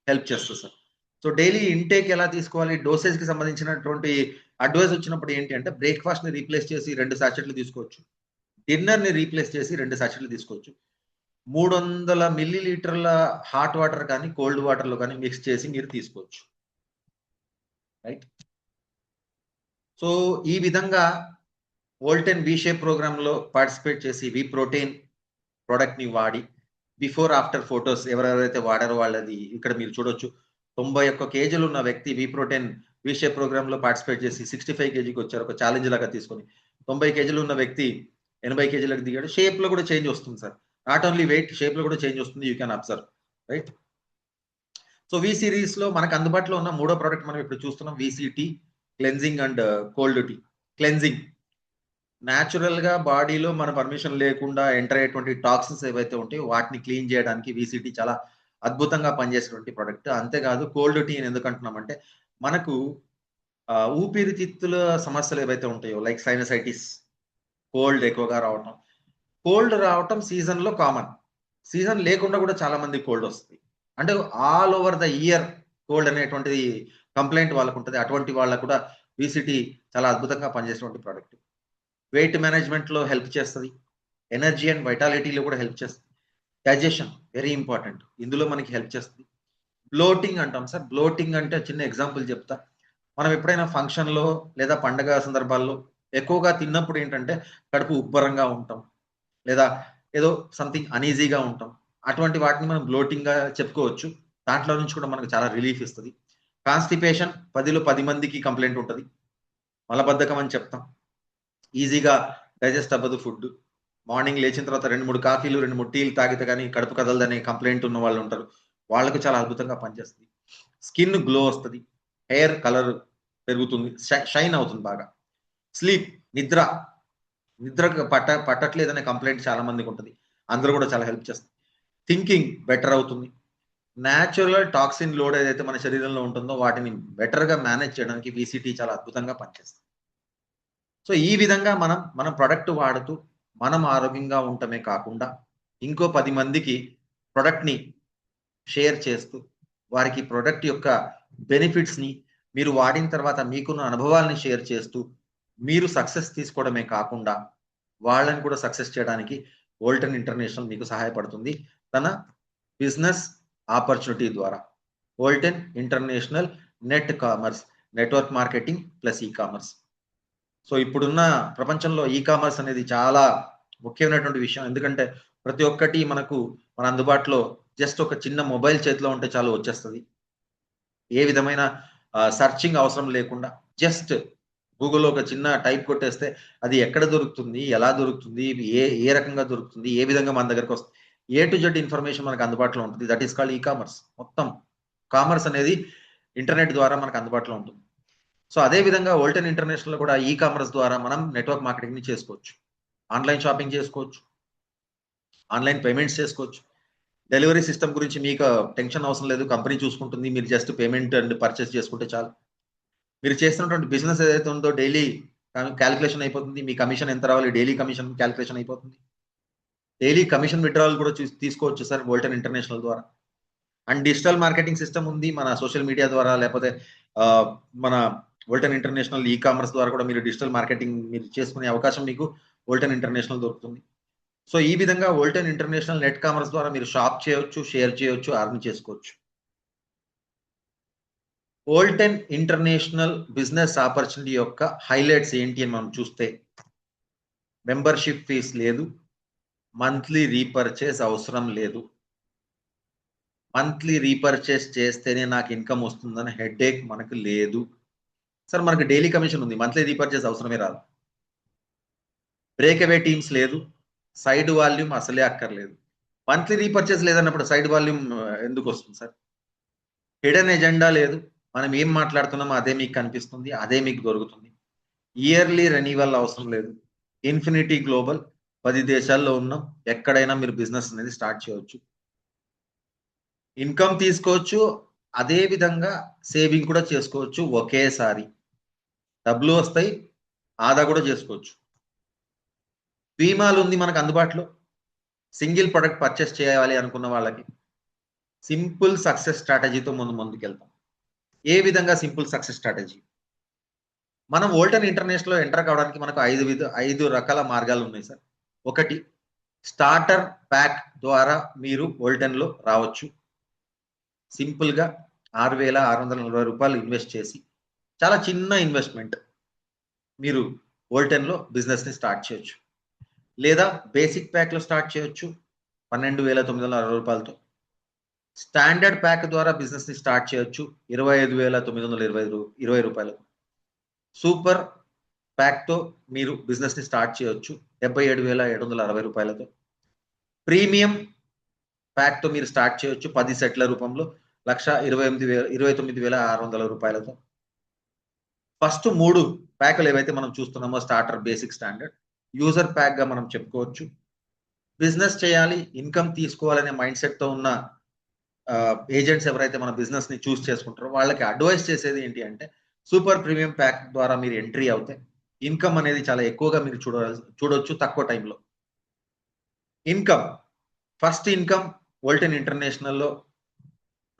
హెల్ప్ చేస్తుంది సార్. సో డైలీ ఇంటేక్ ఎలా తీసుకోవాలి, డోసేజ్ కి సంబంధించినటువంటి అడ్వైస్ వచ్చినప్పుడు ఏంటి అంటే బ్రేక్ఫాస్ట్ ని రీప్లేస్ చేసి 2 సాచెట్లు తీసుకోవచ్చు, డిన్నర్ ని రీప్లేస్ చేసి 2 సాచెట్లు తీసుకోవచ్చు, 300 మిల్లీలీటర్ల హాట్ వాటర్ కానీ కోల్డ్ వాటర్ లో కానీ మిక్స్ చేసి మీరు తీసుకోవచ్చు, రైట్. సో ఈ విధంగా వోల్టెన్ వి షేప్ ప్రోగ్రామ్ లో పార్టిసిపేట్ చేసి వి ప్రోటీన్ ప్రోడక్ట్ ని వాడి బిఫోర్ ఆఫ్టర్ ఫొటోస్ ఎవరెవరైతే వాడారో వాళ్ళది ఇక్కడ మీరు చూడొచ్చు. 91 కేజీలు ఉన్న వ్యక్తి వి ప్రోటీన్ వి షేప్ ప్రోగ్రామ్ లో పార్టిసిపేట్ చేసి 65 కేజీకి వచ్చారు, ఒక ఛాలెంజ్ లాగా తీసుకొని. 90 కేజీలు ఉన్న వ్యక్తి 80 కేజీలకు దిగాడు. షేప్ లో కూడా చేంజ్ వస్తుంది sir, not only weight, shape లో కూడా చేంజ్ వస్తుంది, you can observe, right. So V series లో మనకు అందుబాటులో ఉన్న 3వ ప్రోడక్ట్ మనం ఇప్పుడు చూస్తున్నాం, విసిటీ cleansing and cold tea. Cleansing natural గా బాడీలో మన పర్మిషన్ లేకుండా ఎంటర్ అయ్యేటువంటి టాక్సిన్స్ ఏవైతే ఉంటాయో వాటిని క్లీన్ చేయడానికి విసిటీ చాలా అద్భుతంగా పనిచేసేటువంటి ప్రోడక్ట్. అంతేకాదు కోల్డ్ టీ అని ఎందుకు అంటున్నామంటే మనకు ఊపిరితిత్తుల సమస్యలు ఏవైతే ఉంటాయో లైక్ సైనసైటిస్, కోల్డ్ ఎక్కువగా రావటం, కోల్డ్ రావటం సీజన్ లో కామన్, సీజన్ లేకుండా కూడా చాలా మంది కోల్డ్ వస్తుంది. అంటే all over the year cold అనేటువంటిది కంప్లైంట్ వాళ్ళకు ఉంటుంది. అటువంటి వాళ్ళకు కూడా విసిటీ చాలా అద్భుతంగా పనిచేసేటువంటి ప్రోడక్ట్. వెయిట్ మేనేజ్మెంట్ లో హెల్ప్ చేస్తుంది, ఎనర్జీ అండ్ వైటాలిటీలో కూడా హెల్ప్ చేస్తుంది, డైజెషన్ వెరీ ఇంపార్టెంట్, ఇందులో మనకి హెల్ప్ చేస్తుంది. బ్లోటింగ్ అంటాం సార్, బ్లోటింగ్ అంటే చిన్న ఎగ్జాంపుల్ చెప్తా. మనం ఎప్పుడైనా ఫంక్షన్ లో లేదా పండగ సందర్భాల్లో ఎక్కువగా తిన్నప్పుడు ఏంటంటే కడుపు ఉబ్బరంగా ఉంటాం, లేదా ఏదో సంథింగ్ అనీజీగా ఉంటాం. అటువంటి వాటిని మనం బ్లోటింగ్ గా చెప్పుకోవచ్చు. దాంట్లో నుంచి కూడా మనకు చాలా రిలీఫ్ ఇస్తుంది. కాన్స్టిపేషన్ 10లో 10 మందికి కంప్లైంట్ ఉంటుంది, మలబద్ధకం అని చెప్తాం, ఈజీగా డైజెస్ట్ అవ్వదు ఫుడ్. మార్నింగ్ లేచిన తర్వాత 2-3 కాఫీలు 2-3 టీలు తాగితే కానీ కడుపు కదలదనే కంప్లైంట్ ఉన్న వాళ్ళు ఉంటారు, వాళ్ళకు చాలా అద్భుతంగా పనిచేస్తుంది. స్కిన్ గ్లో వస్తుంది, హెయిర్ కలర్ పెరుగుతుంది, షైన్ అవుతుంది బాగా. స్లీప్ నిద్ర పట్టట్లేదనే కంప్లైంట్ చాలా మందికి ఉంటుంది, అందరూ కూడా చాలా హెల్ప్ చేస్తుంది. థింకింగ్ బెటర్ అవుతుంది. న్యాచురల్ టాక్సిన్ లోడ్ ఏదైతే మన శరీరంలో ఉంటుందో వాటిని బెటర్ గా మేనేజ్ చేయడానికి విసిటీ చాలా అద్భుతంగా పనిచేస్తుంది. సో ఈ విధంగా మన ప్రొడక్ట్ వాడుతూ మనం ఆరోగ్యంగా ఉండటమే కాకుండా ఇంకో 10 మందికి ప్రొడక్ట్ ని షేర్ చేస్తూ వారికి ప్రొడక్ట్ యొక్క బెనిఫిట్స్ ని మీరు వాడిన తర్వాత మీకున్న అనుభవాలని షేర్ చేస్తూ మీరు సక్సెస్ తీసుకోవడమే కాకుండా వాళ్ళని కూడా సక్సెస్ చేయడానికి వోల్టన్ ఇంటర్నేషనల్ మీకు సహాయపడుతుంది తన బిజినెస్ ఆపర్చునిటీ ద్వారా. Volton international net commerce, network marketing plus e commerce. So ఇప్పుడున్న ప్రపంచంలో ఈ కామర్స్ అనేది చాలా ముఖ్యమైనటువంటి విషయం. ఎందుకంటే ప్రతి ఒక్కటి మన అందుబాటులో జస్ట్ ఒక చిన్న మొబైల్ చేతిలో ఉంటే చాలు వచ్చేస్తుంది. ఏ విధమైన సర్చింగ్ అవసరం లేకుండా జస్ట్ గూగుల్లో ఒక చిన్న టైప్ కొట్టేస్తే అది ఎక్కడ దొరుకుతుంది, ఎలా దొరుకుతుంది, ఏ రకంగా దొరుకుతుంది, ఏ విధంగా మన దగ్గరకు వస్తుంది, ఏ టు జెడ్ ఇన్ఫర్మేషన్ మనకు అందుబాటులో ఉంటుంది. That is called e commerce. మొత్తం కామర్స్ అనేది ఇంటర్నెట్ ద్వారా మనకు అందుబాటులో ఉంటుంది. సో అదే విధంగా వోల్టన్ ఇంటర్నేషనల్ కూడా ఈ కామర్స్ ద్వారా మనం నెట్వర్క్ మార్కెటింగ్ ని చేసుకోవచ్చు, ఆన్లైన్ షాపింగ్ చేసుకోవచ్చు, ఆన్లైన్ పేమెంట్స్ చేసుకోవచ్చు. డెలివరీ సిస్టమ్ గురించి మీకు టెన్షన్ అవసరం లేదు, కంపెనీ చూసుకుంటుంది, మీరు జస్ట్ పేమెంట్ అండ్ పర్చేస్ చేసుకుంటే చాలు. మీరు చేస్తున్నటువంటి బిజినెస్ ఏదైతే ఉందో డైలీ క్యాలిక్యులేషన్ అయిపోతుంది, మీ కమిషన్ ఎంత రావాలి డైలీ కమిషన్ క్యాలిక్యులేషన్ అయిపోతుంది. డైలీ కమిషన్ విత్డ్రావల్ కూడా తీసుకోవచ్చు సార్ వోల్టన్ ఇంటర్నేషనల్ ద్వారా. అండ్ డిజిటల్ మార్కెటింగ్ సిస్టమ్ ఉంది, మన సోషల్ మీడియా ద్వారా లేకపోతే మన వోల్టన్ ఇంటర్నేషనల్ ఈ కామర్స్ ద్వారా కూడా మీరు డిజిటల్ మార్కెటింగ్ మీరు చేసుకునే అవకాశం మీకు వోల్టన్ ఇంటర్నేషనల్ దొరుకుతుంది. సో ఈ విధంగా వోల్టన్ ఇంటర్నేషనల్ నెట్ కామర్స్ ద్వారా మీరు షాప్ చేయొచ్చు, షేర్ చేయొచ్చు, అర్న్ చేసుకోవచ్చు. వోల్టన్ ఇంటర్నేషనల్ బిజినెస్ ఆపర్చునిటీ యొక్క హైలైట్స్ ఏంటి అని మనం చూస్తే, మెంబర్షిప్ ఫీస్ లేదు, మంత్లీ రీపర్చేస్ అవసరం లేదు. మంత్లీ రీపర్చేస్ చేస్తేనే నాకు ఇన్కమ్ వస్తుందని హెడేక్ మనకు లేదు సార్. మనకు డైలీ కమిషన్ ఉంది, మంత్లీ రీపర్చేస్ అవసరమే రాదు. బ్రేక్ అవే టీమ్స్ లేదు, సైడ్ వాల్యూమ్ అసలే అక్కర్లేదు. మంత్లీ రీపర్చేస్ లేదన్నప్పుడు సైడ్ వాల్యూమ్ ఎందుకు వస్తుంది సార్? హిడెన్ ఎజెండా లేదు. మనం ఏం మాట్లాడుతున్నామో అదే మీకు కనిపిస్తుంది, అదే మీకు దొరుకుతుంది. ఇయర్లీ రెన్యువల్ అవసరం లేదు. ఇన్ఫినిటీ గ్లోబల్ 10 దేశాల్లో ఉన్నాం. ఎక్కడైనా మీరు బిజినెస్ అనేది స్టార్ట్ చేయవచ్చు. ఇన్కమ్ తీసుకోవచ్చు, అదే విధంగా సేవింగ్ కూడా చేసుకోవచ్చు ఒకేసారి. డబ్బులు వస్తాయి, ఆదా కూడా చేసుకోవచ్చు. బీమాలు ఉంది మనకు అందుబాటులో. సింగిల్ ప్రొడక్ట్ పర్చేస్ చేయాలి అనుకున్న వాళ్ళకి సింపుల్ సక్సెస్ స్ట్రాటజీతో ముందుకెళ్తాం. ఏ విధంగా సింపుల్ సక్సెస్ స్ట్రాటజీ? మనం వోల్టన్ ఇంటర్నేషనల్ లో ఎంటర్ కావడానికి మనకు 5 రకాల మార్గాలు ఉన్నాయి సార్. ఒకటి, స్టార్టర్ ప్యాక్ ద్వారా మీరు వోల్టన్ లో రావచ్చు. సింపుల్ గా 6,640 రూపాయలు ఇన్వెస్ట్ చేసి, చాలా చిన్న ఇన్వెస్ట్మెంట్, మీరు వోల్టన్ లో బిజినెస్ ని స్టార్ట్ చేయొచ్చు. లేదా బేసిక్ ప్యాక్ లో స్టార్ట్ చేయొచ్చు 12,960 రూపాయలతో. స్టాండర్డ్ ప్యాక్ ద్వారా బిజినెస్ ని స్టార్ట్ చేయొచ్చు 25,920 రూపాయలు. సూపర్ ప్యాక్ తో మీరు బిజినెస్ ని స్టార్ట్ చేయొచ్చు 77,760 రూపాయలతో. ప్రీమియం ప్యాక్ తో మీరు స్టార్ట్ చేయొచ్చు 10 సెట్ల రూపంలో 1,29,600 రూపాయలతో. ఫస్ట్ 3 ప్యాకులు ఏవైతే మనం చూస్తున్నామో, starter, basic, standard, user pack గా మనం చెప్పుకోవచ్చు. బిజినెస్ చేయాలి, ఇన్కమ్ తీసుకోవాలనే మైండ్ సెట్ తో ఉన్న ఏజెంట్స్ ఎవరైతే మన బిజినెస్ ని చూస్ చేసుకుంటారో వాళ్ళకి అడ్వైస్ చేసేది ఏంటి అంటే, సూపర్ ప్రీమియం ప్యాక్ ద్వారా మీరు ఎంట్రీ అవుతే ఇన్కమ్ అనేది చాలా ఎక్కువగా మీరు చూడొచ్చు తక్కువ టైంలో. ఇన్కమ్, ఫస్ట్ ఇన్కమ్ వోల్టన్ ఇంటర్నేషనల్ లో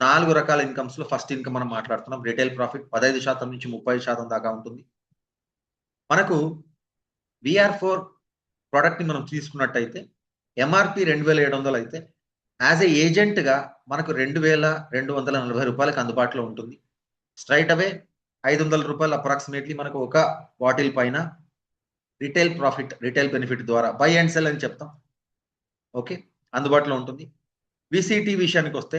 4 రకాల ఇన్కమ్స్ లో ఫస్ట్ ఇన్కమ్ మనం మాట్లాడుతున్నాం. రిటైల్ ప్రాఫిట్ 15% నుంచి 30% దాకా ఉంటుంది. మనకు VR4 ప్రోడక్ట్ ని మనం తీసుకున్నట్టయితే ఎంఆర్పి 2,700 అయితే యాజ్ ఏ ఏజెంట్ గా మనకు 2,240 రూపాయలకు అందుబాటులో ఉంటుంది. స్ట్రైట్ అవే 500 రూపాయలు అప్రాక్సిమేట్లీ మనకు ఒక బాటిల్ పైన రిటైల్ ప్రాఫిట్, రిటైల్ బెనిఫిట్ ద్వారా బై అండ్ సెల్ అని చెప్తాం. ఓకే, అందుబాటులో ఉంటుంది. విసిటి విషయానికి వస్తే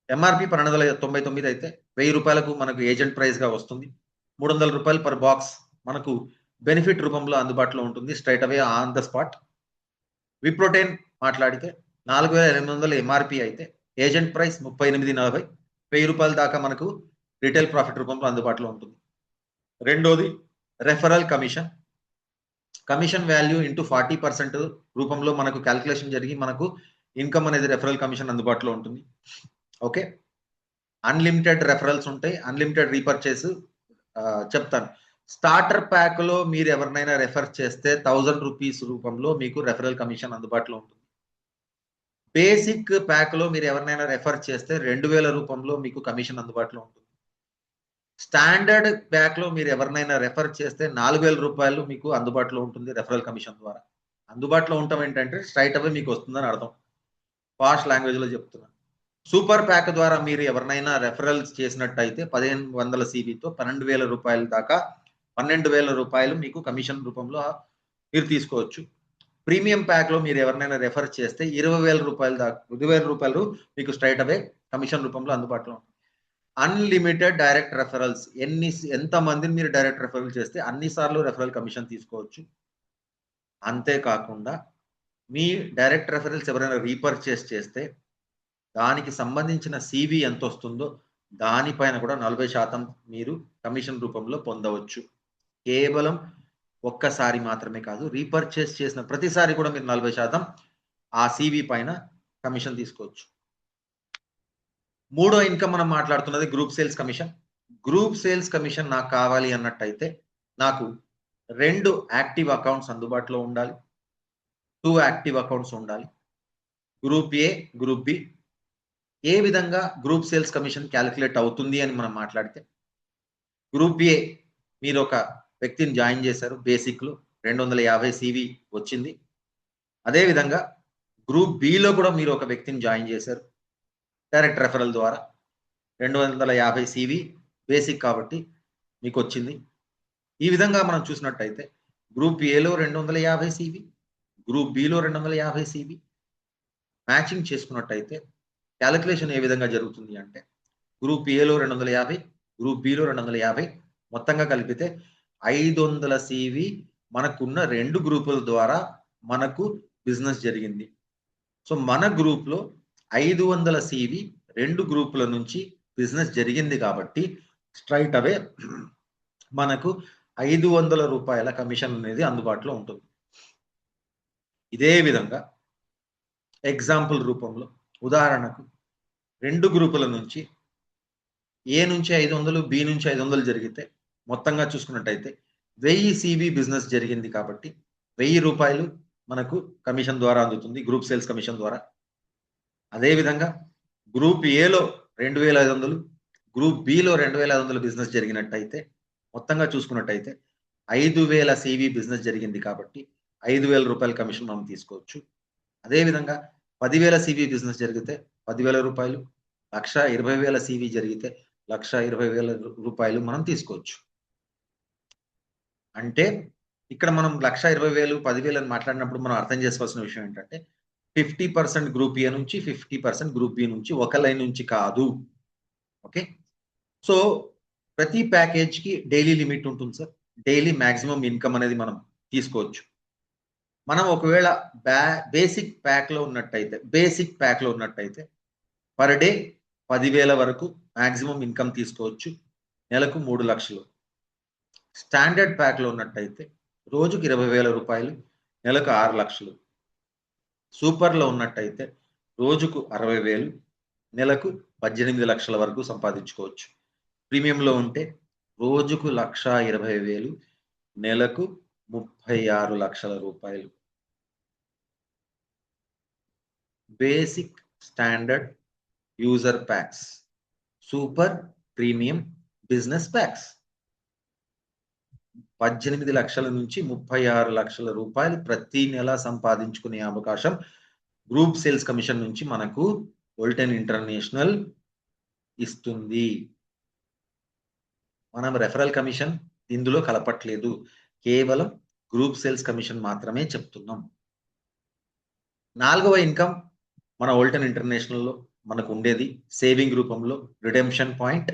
ఎంఆర్పి 1299 అయితే 1000 రూపాయలకు మనకు ఏజెంట్ ప్రైస్ గా వస్తుంది. 300 రూపాయలు పర్ బాక్స్ మనకు బెనిఫిట్ రూపంలో అందుబాటులో ఉంటుంది, straight away on the spot. V protein మాట్లాడితే 4,800 ఎంఆర్పి అయితే ఏజెంట్ ప్రైస్ 3840, 1000 రూపాయల దాకా మనకు రిటైల్ ప్రాఫిట్ రూపంలో అందుబాటులో ఉంటుంది. రెండోది referral commission. Commission value into 40% రూపంలో మనకు క్యాల్కులేషన్ జరిగి మనకు ఇన్కమ్ అనేది రెఫరల్ కమిషన్ అందుబాటులో ఉంటుంది. ఓకే, అన్లిమిటెడ్ రెఫరల్స్ ఉంటాయి, అన్లిమిటెడ్ రీపర్చేస్ చెప్తాను. స్టార్టర్ ప్యాక్ లో మీరు ఎవరినైనా రెఫర్ చేస్తే 1000 రూపీస్ రూపంలో మీకు రెఫరల్ కమిషన్ అందుబాటులో ఉంటుంది. బేసిక్ ప్యాక్ లో మీరు ఎవరినైనా రెఫర్ చేస్తే 2,000 రూపంలో మీకు కమిషన్ అందుబాటులో ఉంటుంది. స్టాండర్డ్ ప్యాక్ లో మీరు ఎవరినైనా రెఫర్ చేస్తే 4,000 రూపాయలు మీకు అందుబాటులో ఉంటుంది రెఫరల్ కమిషన్ ద్వారా. అందుబాటులో ఉండటం ఏంటంటే స్ట్రైట్ అవే మీకు వస్తుందని అర్థం, పాష్ లాంగ్వేజ్ లో చెప్తున్నాను. సూపర్ ప్యాక్ ద్వారా మీరు ఎవరినైనా రెఫరల్స్ చేసినట్టయితే 1,500 సిబితో 12,000 రూపాయల దాకా 12,000 రూపాయలు మీకు కమిషన్ రూపంలో మీరు తీసుకోవచ్చు. ప్రీమియం ప్యాక్ లో మీరు ఎవరినైనా రెఫర్ చేస్తే 20,000 రూపాయల దాకా 20,000 రూపాయలు మీకు స్ట్రైట్ అవే కమిషన్ రూపంలో అందుబాటులో ఉంటుంది. అన్లిమిటెడ్ డైరెక్ట్ రెఫరల్స్, ఎంత మందిని మీరు డైరెక్ట్ రెఫరల్ చేస్తే అన్ని సార్లు రెఫరల్ కమిషన్ తీసుకోవచ్చు. అంతేకాకుండా మీ డైరెక్ట్ రెఫరల్స్ ఎవరైనా రీపర్చేస్ చేస్తే దానికి సంబంధించిన సివి ఎంత వస్తుందో దానిపైన కూడా 40% మీరు కమిషన్ రూపంలో పొందవచ్చు. కేవలం ఒక్కసారి మాత్రమే కాదు, రీపర్చేస్ చేసిన ప్రతిసారి కూడా మీరు 40% ఆ సివి పైన కమిషన్ తీసుకోవచ్చు. మూడో ఇన్కమ్ మనం మాట్లాడుతున్నది group sales commission. Group sales commission నాకు కావాలి అన్నట్టయితే నాకు 2 యాక్టివ్ అకౌంట్స్ అందుబాటులో ఉండాలి, 2 యాక్టివ్ అకౌంట్స్ ఉండాలి. Group A, group B. ఏ విధంగా గ్రూప్ సేల్స్ కమిషన్ క్యాలిక్యులేట్ అవుతుంది అని మనం మాట్లాడితే, గ్రూప్ ఏ మీరు ఒక వ్యక్తిని జాయిన్ చేశారు, బేసిక్ లో 250 సివి వచ్చింది. అదేవిధంగా గ్రూప్ బిలో కూడా మీరు ఒక వ్యక్తిని జాయిన్ చేశారు డైరెక్ట్ రెఫరల్ ద్వారా, 250 సివి బేసిక్ కాబట్టి మీకు వచ్చింది. ఈ విధంగా మనం చూసినట్టయితే గ్రూప్ ఏలో 250 సివి, గ్రూప్ బిలో 250 సివి మ్యాచింగ్ చేసుకున్నట్టయితే క్యాలిక్యులేషన్ ఏ విధంగా జరుగుతుంది అంటే, గ్రూప్ ఏలో 250, గ్రూప్ బిలో 250, మొత్తంగా కలిపితే 500 సివి మనకున్న 2 గ్రూపుల ద్వారా మనకు బిజినెస్ జరిగింది. సో మన గ్రూప్ లో 500 సివి 2 గ్రూపుల నుంచి బిజినెస్ జరిగింది కాబట్టి స్ట్రైట్ అవే మనకు 500 రూపాయల కమిషన్ అనేది అందుబాటులో ఉంటుంది. ఇదే విధంగా ఎగ్జాంపుల్ రూపంలో ఉదాహరణకు 2 గ్రూపుల నుంచి ఏ నుంచి 500 బి నుంచి 500 జరిగితే మొత్తంగా చూసుకున్నట్టయితే 1000 సివి బిజినెస్ జరిగింది కాబట్టి 1000 రూపాయలు మనకు కమిషన్ ద్వారా అందుతుంది, గ్రూప్ సేల్స్ కమిషన్ ద్వారా. అదేవిధంగా గ్రూప్ ఏలో 2500, గ్రూప్ బిలో 2500 బిజినెస్ జరిగినట్టయితే మొత్తంగా చూసుకున్నట్టయితే 5000 సివి బిజినెస్ జరిగింది కాబట్టి 5000 రూపాయల కమిషన్ మనం తీసుకోవచ్చు. అదేవిధంగా 10,000 సివి బిజినెస్ జరిగితే 10,000 రూపాయలు, 1,20,000 సివి జరిగితే 1,20,000 రూపాయలు మనం తీసుకోవచ్చు. అంటే ఇక్కడ మనం 1,20,000 10,000 అని మాట్లాడినప్పుడు మనం అర్థం చేసుకోవాల్సిన విషయం ఏంటంటే 50% గ్రూప్ ఏ నుంచి 50% గ్రూప్ బి నుంచి, ఒక లైన్ నుంచి కాదు. ఓకే, సో ప్రతి ప్యాకేజ్ కి డైలీ లిమిట్ ఉంటుంది సార్. డైలీ మాక్సిమం ఇన్కమ్ అనేది మనం తీసుకోవచ్చు. మనం ఒకవేళ బేసిక్ ప్యాక్ లో ఉన్నట్టయితే పర్ డే 10,000 వరకు మాక్సిమం ఇన్కమ్ తీసుకోవచ్చు, నెలకు 3 లక్షలు. స్టాండర్డ్ ప్యాక్ లో ఉన్నట్టయితే రోజుకి 20,000 రూపాయలు, నెలకు 6 లక్షలు. సూపర్ లో ఉన్నట్టయితే రోజుకు 60,000, నెలకు 18 లక్షల వరకు సంపాదించుకోవచ్చు. ప్రీమియంలో ఉంటే రోజుకు 1,20,000, నెలకు 36 లక్షల రూపాయలు. Basic, standard, user packs, super, premium, business packs 18 లక్షల నుంచి 36 లక్షల రూపాయలు ప్రతి నెల సంపాదించుకునే అవకాశం గ్రూప్ సేల్స్ కమిషన్ నుంచి మనకు వోల్టెన్ ఇంటర్నేషనల్ ఇస్తుంది. మనం రెఫరల్ కమిషన్ ఇందులో కలపట్లేదు, కేవలం గ్రూప్ సేల్స్ కమిషన్ మాత్రమే చెప్తున్నాం. 4వ ఇన్కమ్ మన వోల్టెన్ ఇంటర్నేషనల్ లో మనకు ఉండేది సేవింగ్ రూపంలో రిడెంప్షన్ పాయింట్,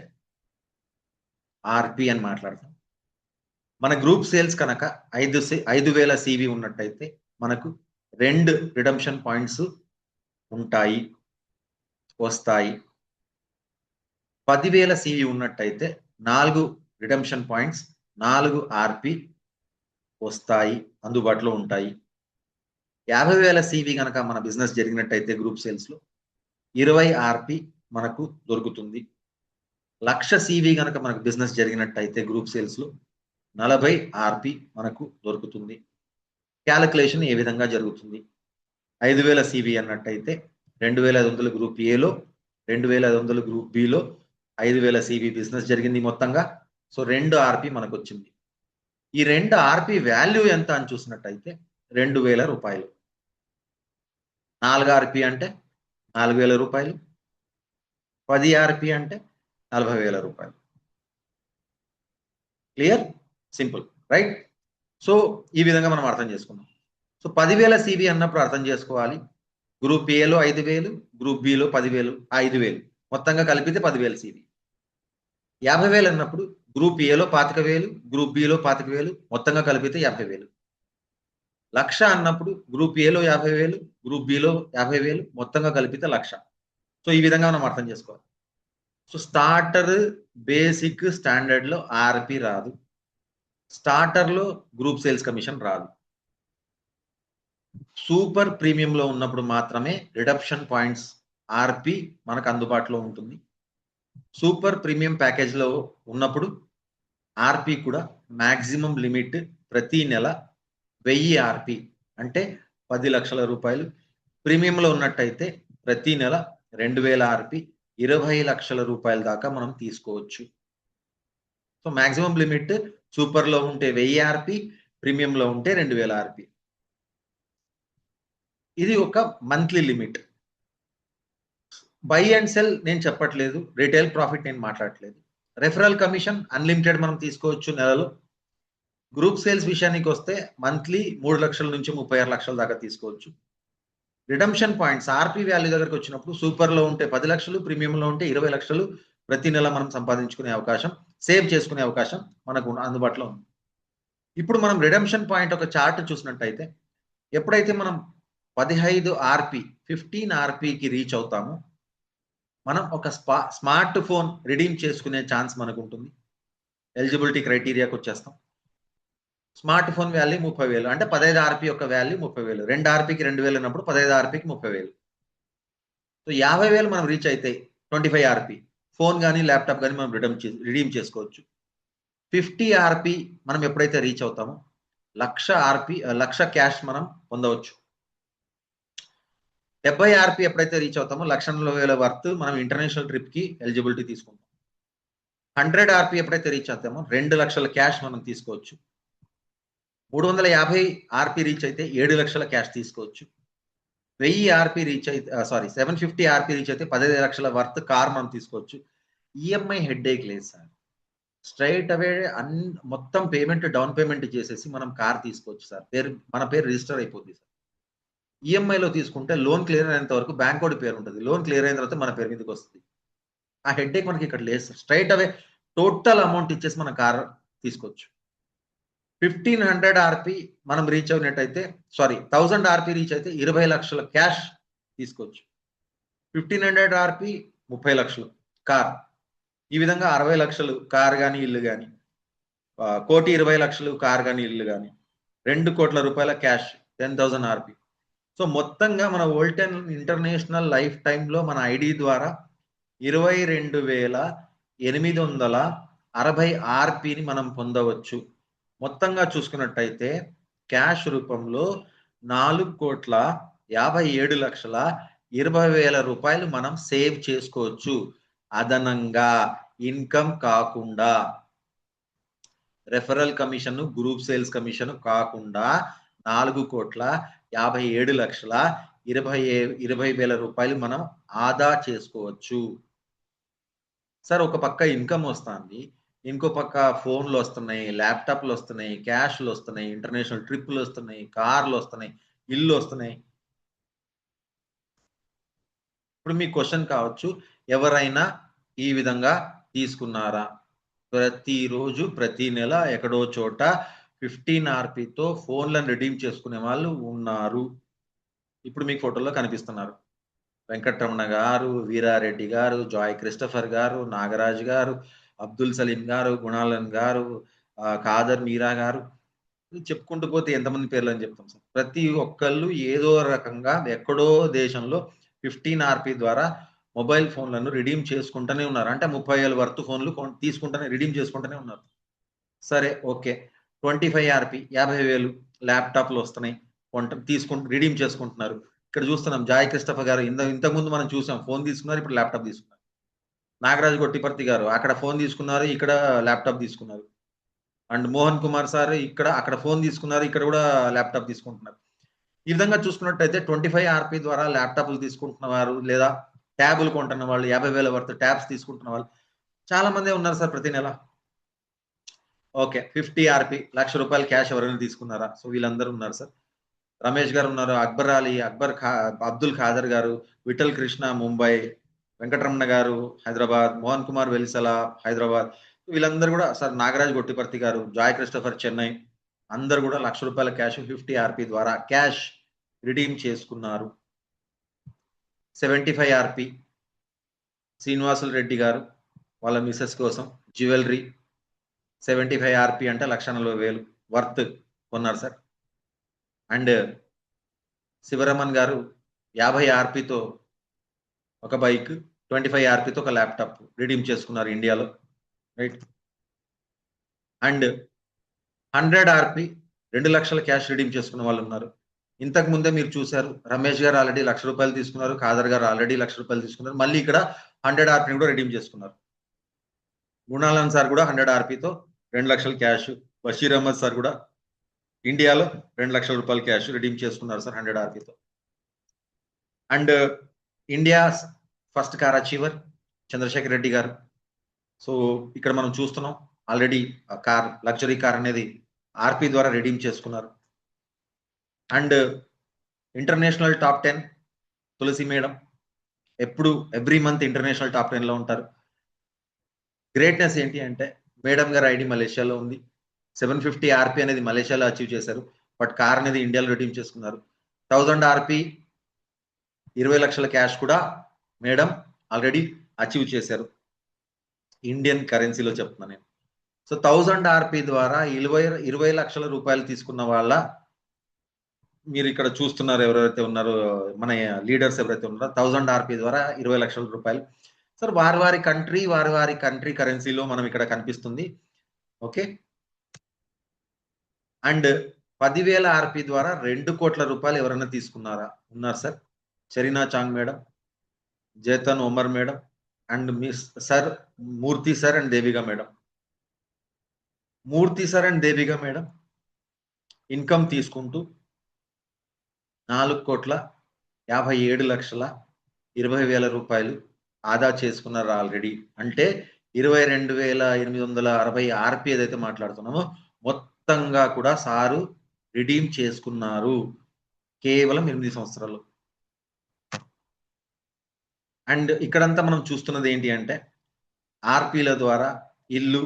ఆర్పి అని మాట్లాడతాం. మన గ్రూప్ సేల్స్ కనుక 5,000 సివి ఉన్నట్టయితే మనకు 2 రిడెంప్షన్ పాయింట్స్ వస్తాయి. 10,000 సివి ఉన్నట్టయితే 4 రిడెంప్షన్ పాయింట్స్, 4 ఆర్పి వస్తాయి, అందుబాటులో ఉంటాయి. 50,000 సివి కనుక మన బిజినెస్ జరిగినట్టయితే గ్రూప్ సేల్స్ లో 20 ఆర్పి మనకు దొరుకుతుంది. 1,00,000 సివి కనుక మనకు బిజినెస్ జరిగినట్టయితే గ్రూప్ సేల్స్ లో 40 ఆర్పి మనకు దొరుకుతుంది. క్యాలిక్యులేషన్ ఏ విధంగా జరుగుతుంది? 5,000 సివి అన్నట్టయితే 2,500 గ్రూప్ ఏలో, 2,500 గ్రూప్ బిలో 5,000 సివి బిజినెస్ జరిగింది మొత్తంగా. సో 2 ఆర్పి మనకు వచ్చింది. ఈ 2 ఆర్పి వాల్యూ ఎంత అని చూసినట్టయితే 2,000 రూపాయలు. 4 ఆర్పి అంటే 4,000 రూపాయలు, 10 ఆర్పి అంటే 40,000 రూపాయలు. Clear, simple, right? సో ఈ విధంగా మనం అర్థం చేసుకున్నాం. సో 10,000 సివి అన్నప్పుడు అర్థం చేసుకోవాలి, గ్రూప్ ఏలో 5,000, గ్రూప్ బిలో 10,000, 5,000 మొత్తంగా కలిపితే 10,000 సివి. 50,000 అన్నప్పుడు గ్రూప్ ఏలో 25,000, గ్రూప్ బిలో 25,000 మొత్తంగా కలిపితే 50,000. 1,00,000 అన్నప్పుడు గ్రూప్ ఏలో 50,000, గ్రూప్ బిలో 50,000 మొత్తంగా కలిపితే 1,00,000. సో ఈ విధంగా మనం అర్థం చేసుకోవాలి. సో స్టార్టర్, బేసిక్, స్టాండర్డ్ లో ఆర్పి రాదు, స్టార్టర్ లో గ్రూప్ సేల్స్ కమిషన్ రాదు. సూపర్ ప్రీమియం లో ఉన్నప్పుడు మాత్రమే రిడక్షన్ పాయింట్స్ ఆర్పి మనకు అందుబాటులో ఉంటుంది. సూపర్ ప్రీమియం ప్యాకేజ్ లో ఉన్నప్పుడు ఆర్పి కూడా మాక్సిమం లిమిట్ ప్రతి నెల 1000 ఆర్పి అంటే 10 లక్షల రూపాయలు. ప్రీమియంలో ఉన్నట్టయితే ప్రతి నెల 2,000 ఆర్పి 20 లక్షల రూపాయల దాకా మనం తీసుకోవచ్చు. సో మాక్సిమం లిమిట్ సూపర్ లో ఉంటే 1000 ఆర్పి, ప్రీమియంలో ఉంటే 2,000 ఆర్పి. ఇది ఒక monthly limit. By and cell నేను చెప్పట్లేదు, రిటైల్ ప్రాఫిట్ నేను మాట్లాడట్లేదు. రెఫరల్ కమిషన్ అన్లిమిటెడ్ మనం తీసుకోవచ్చు నెలలో. గ్రూప్ సేల్స్ విషయానికి వస్తే మంత్లీ 3 లక్షల నుంచి 36 లక్షల దాకా తీసుకోవచ్చు. రిడమ్షన్ పాయింట్స్ ఆర్పి వాల్యూ దగ్గరకు వచ్చినప్పుడు సూపర్ లో ఉంటే 10 లక్షలు, ప్రీమియంలో ఉంటే 20 లక్షలు ప్రతి నెల మనం సంపాదించుకునే అవకాశం, సేవ్ చేసుకునే అవకాశం మనకు అందుబాటులో ఉంది. ఇప్పుడు మనం రిడమ్షన్ పాయింట్ ఒక చార్ట్ చూసినట్టయితే ఎప్పుడైతే మనం 15 ఆర్పి 15 ఆర్పికి రీచ్ అవుతాము. మనం ఒక స్మార్ట్ ఫోన్ రిడీమ్ చేసుకునే ఛాన్స్ మనకు ఉంటుంది. ఎలిజిబిలిటీ క్రైటీరియాకి వచ్చేస్తాం. స్మార్ట్ ఫోన్ వాల్యూ 30,000 అంటే 15 ఆర్పి యొక్క వాల్యూ 30,000. 2 ఆర్పికి 2,000 అన్నప్పుడు 15 ఆర్పికి 30,000. సో 50,000 మనం రీచ్ అయితే 25 ఆర్పి ఫోన్ కానీ ల్యాప్టాప్ కానీ మనం రిడీమ్ చేసుకోవచ్చు. 50 ఆర్పి మనం ఎప్పుడైతే రీచ్ అవుతామో 1,00,000 క్యాష్ మనం పొందవచ్చు. 70 ఆర్పి ఎప్పుడైతే రీచ్ అవుతామో 1,00,000 వర్త్ మనం ఇంటర్నేషనల్ ట్రిప్ కి ఎలిజిబిలిటీ తీసుకుంటాం. 100 ఆర్పి ఎప్పుడైతే రీచ్ అవుతామో 2,00,000 క్యాష్ మనం తీసుకోవచ్చు. 350 ఆర్పి రీచ్ అయితే 7,00,000 క్యాష్ తీసుకోవచ్చు. 1000 ఆర్పి రీచ్ అయితే 750 ఆర్పి రీచ్ అయితే 15,00,000 వర్త్ కార్ మనం తీసుకోవచ్చు. ఈఎంఐ హెడ్ఏక్ లేదు సార్. స్ట్రైట్ అవే మొత్తం పేమెంట్ డౌన్ పేమెంట్ చేసేసి మనం కార్ తీసుకోవచ్చు సార్. మన పేరు రిజిస్టర్ అయిపోద్ది సార్. ఈఎంఐలో తీసుకుంటే లోన్ క్లియర్ అయినంత వరకు బ్యాంక్ కోడ్ పేరు ఉంటుంది. లోన్ క్లియర్ అయిన తర్వాత మన పేరు మీదకి వస్తుంది. ఆ హెడ్ఏక్ మనకి ఇక్కడ లేదు సార్. స్ట్రైట్ అవే టోటల్ అమౌంట్ ఇచ్చేసి మన కార్ తీసుకోవచ్చు. 1,500 ఆర్పి మనం రీచ్ అయినట్టయితే 1,000 ఆర్పి రీచ్ అయితే 20,00,000 క్యాష్ తీసుకోవచ్చు. 1,500 ఆర్పి 30,00,000 కార్. ఈ విధంగా 60,00,000 కార్ కానీ ఇల్లు కానీ, 1,20,00,000 కార్ కానీ ఇల్లు కానీ, 2 కోట్ల రూపాయల క్యాష్ 10,000 ఆర్పి. సో మొత్తంగా మన వోల్టెన్ ఇంటర్నేషనల్ లైఫ్ టైంలో మన ఐడి ద్వారా 22,860 ఆర్పిని మనం పొందవచ్చు. మొత్తంగా చూసుకున్నట్టయితే క్యాష్ రూపంలో 4,57,20,000 రూపాయలు మనం సేవ్ చేసుకోవచ్చు. అదనంగా ఇన్కమ్ కాకుండా, referral commission, group sales commission కాకుండా 4,57,20,000 రూపాయలు మనం ఆదా చేసుకోవచ్చు. సార్ ఒక పక్క ఇన్కమ్ వస్తుంది, ఇంకో పక్క ఫోన్లు వస్తున్నాయి, ల్యాప్టాప్లు వస్తున్నాయి, క్యాష్లు వస్తున్నాయి, ఇంటర్నేషనల్ ట్రిప్లు వస్తున్నాయి, కార్లు వస్తున్నాయి, ఇల్లు వస్తున్నాయి. ఇప్పుడు మీ క్వశ్చన్ కావచ్చు, ఎవరైనా ఈ విధంగా తీసుకున్నారా? ప్రతిరోజు ప్రతి నెల ఎక్కడో చోట 15 ఆర్పితో ఫోన్లను రిడీమ్ చేసుకునే వాళ్ళు ఉన్నారు. ఇప్పుడు మీకు ఫోటోలో కనిపిస్తున్నారు. వెంకటరమణ గారు, వీరారెడ్డి గారు, జాయ్ క్రిస్టఫర్ గారు, నాగరాజు గారు, అబ్దుల్ సలీం గారు, గుణాలన్ గారు, ఖాదర్ మీరా గారు, చెప్పుకుంటూ పోతే ఎంతమంది పేర్లు అని చెప్తాం సార్. ప్రతి ఒక్కళ్ళు ఏదో రకంగా ఎక్కడో దేశంలో 15 ఆర్పి ద్వారా మొబైల్ ఫోన్లను రిడీమ్ చేసుకుంటూనే ఉన్నారు. అంటే 30,000 వర్త్ ఫోన్లు తీసుకుంటూనే రిడీమ్ చేసుకుంటూనే ఉన్నారు. సరే ఓకే, 25 ఆర్పి 50,000 ల్యాప్టాప్లు వస్తున్నాయి, రిడీమ్ చేసుకుంటున్నారు. ఇక్కడ చూస్తున్నాం జాయ్ క్రిస్టఫర్ గారు ఇంతకుముందు మనం చూసాం, ఫోన్ తీసుకున్నారు, ఇప్పుడు ల్యాప్టాప్ తీసుకున్నారు. నాగరాజు గొట్టిపర్తి గారు అక్కడ ఫోన్ తీసుకున్నారు, ఇక్కడ ల్యాప్టాప్ తీసుకున్నారు. అండ్ మోహన్ కుమార్ సార్ అక్కడ ఫోన్ తీసుకున్నారు, ఇక్కడ కూడా ల్యాప్టాప్ తీసుకుంటున్నారు. ఈ విధంగా చూసుకున్నట్టయితే 25 ఆర్పి ద్వారా ల్యాప్టాప్లు తీసుకుంటున్న వారు లేదా ట్యాబులు కొంటున్న వాళ్ళు, 50,000 వర్త్ ట్యాబ్స్ తీసుకుంటున్న వాళ్ళు చాలా మంది ఉన్నారు సార్ ప్రతి నెల. ఓకే, 50 ఆర్పి 1,00,000 రూపాయలు క్యాష్ ఎవరైనా తీసుకున్నారా? సో వీళ్ళందరూ ఉన్నారు సార్. రమేష్ గారు ఉన్నారు, అక్బర్ అలీ, అబ్దుల్ ఖాదర్ గారు, విఠల్ కృష్ణ ముంబై, వెంకటరమణ గారు హైదరాబాద్, మోహన్ కుమార్ వెలిసల హైదరాబాద్, వీళ్ళందరూ కూడా సార్. నాగరాజ్ గొట్టిపర్తి గారు, జాయ్ క్రిస్టఫర్ చెన్నై, అందరు కూడా 1,00,000 రూపాయల క్యాష్ 50 ఆర్పి ద్వారా క్యాష్ రిడీమ్ చేసుకున్నారు. 75 ఆర్పి శ్రీనివాసులు రెడ్డి గారు వాళ్ళ మిసెస్ కోసం జ్యువెలరీ 75 ఆర్పి అంటే 1,40,000 వర్త్ కొన్నారు సార్. అండ్ శివరమన్ గారు 50 ఆర్పితో ఒక బైక్, 25 ఆర్పితో ఒక ల్యాప్టాప్ రిడీమ్ చేసుకున్నారు ఇండియాలో, right. And 100 RP 2,00,000 cash redeem చేసుకున్న వాళ్ళు ఉన్నారు. ఇంతకు ముందే మీరు చూశారు, రమేష్ గారు ఆల్రెడీ 1,00,000 రూపాయలు తీసుకున్నారు, ఖాదర్ గారు ఆల్రెడీ 1,00,000 రూపాయలు తీసుకున్నారు. మళ్ళీ ఇక్కడ 100 ఆర్పిని కూడా రిడీమ్ చేసుకున్నారు. గుణాలన్ సార్ కూడా 100 ఆర్పితో 2,00,000 క్యాష్, బషీర్ అహ్మద్ సార్ కూడా ఇండియాలో 2,00,000 రూపాయలు క్యాష్ రిడీమ్ చేసుకున్నారు సార్ 100 ఆర్పితో. And India first car achiever Chandrasekhar Reddy గారు. సో ఇక్కడ మనం చూస్తున్నాం ఆల్రెడీ కార్, లగ్జరీ కార్ అనేది ఆర్పి ద్వారా రిడీమ్ చేసుకున్నారు. And international top 10 Tulsi madam ఎప్పుడు ఎవ్రీ మంత్ ఇంటర్నేషనల్ టాప్ 10 లో ఉంటారు. గ్రేట్నెస్ ఏంటి అంటే మేడం గారు ఐడి మలేషియాలో ఉంది. 750 ఆర్పి అనేది మలేషియాలో అచీవ్ చేశారు, బట్ కార్ అనేది ఇండియాలో రిడీమ్ చేసుకున్నారు. 1000 ఆర్పి 20 లక్షల క్యాష్ కూడా మేడం ఆల్రెడీ అచీవ్ చేశారు. ఇండియన్ కరెన్సీలో చెప్తున్నా నేను. సో 1000 ఆర్పి ద్వారా 20 లక్షల రూపాయలు తీసుకున్న వాళ్ళ మీరు ఇక్కడ చూస్తున్నారు ఎవరైతే ఉన్నారో మన లీడర్స్ ఎవరైతే ఉన్నారో 1000 ఆర్పి ద్వారా 20 లక్షల రూపాయలు. సార్ వారి కంట్రీ కరెన్సీలో మనం ఇక్కడ కనిపిస్తుంది. ఓకే. అండ్ 10,000 ఆర్పి ద్వారా 2 కోట్ల రూపాయలు ఎవరైనా తీసుకున్నారా? ఉన్నారు sir. Sharina Chang madam, Jethan Omar madam and miss sir Murthy sir and Devika madam. Murthy sir and Devika madam income తీసుకుంటూ 4,57,20,000 రూపాయలు ఆదా చేసుకున్నారు ఆల్రెడీ. అంటే 22,860 ఆర్పి ఏదైతే మాట్లాడుతున్నామో మొత్తంగా కూడా సారు రిడీమ్ చేసుకున్నారు కేవలం 8 సంవత్సరాలు. అండ్ ఇక్కడంతా మనం చూస్తున్నది ఏంటి అంటే ఆర్పీల ద్వారా ఇల్లు,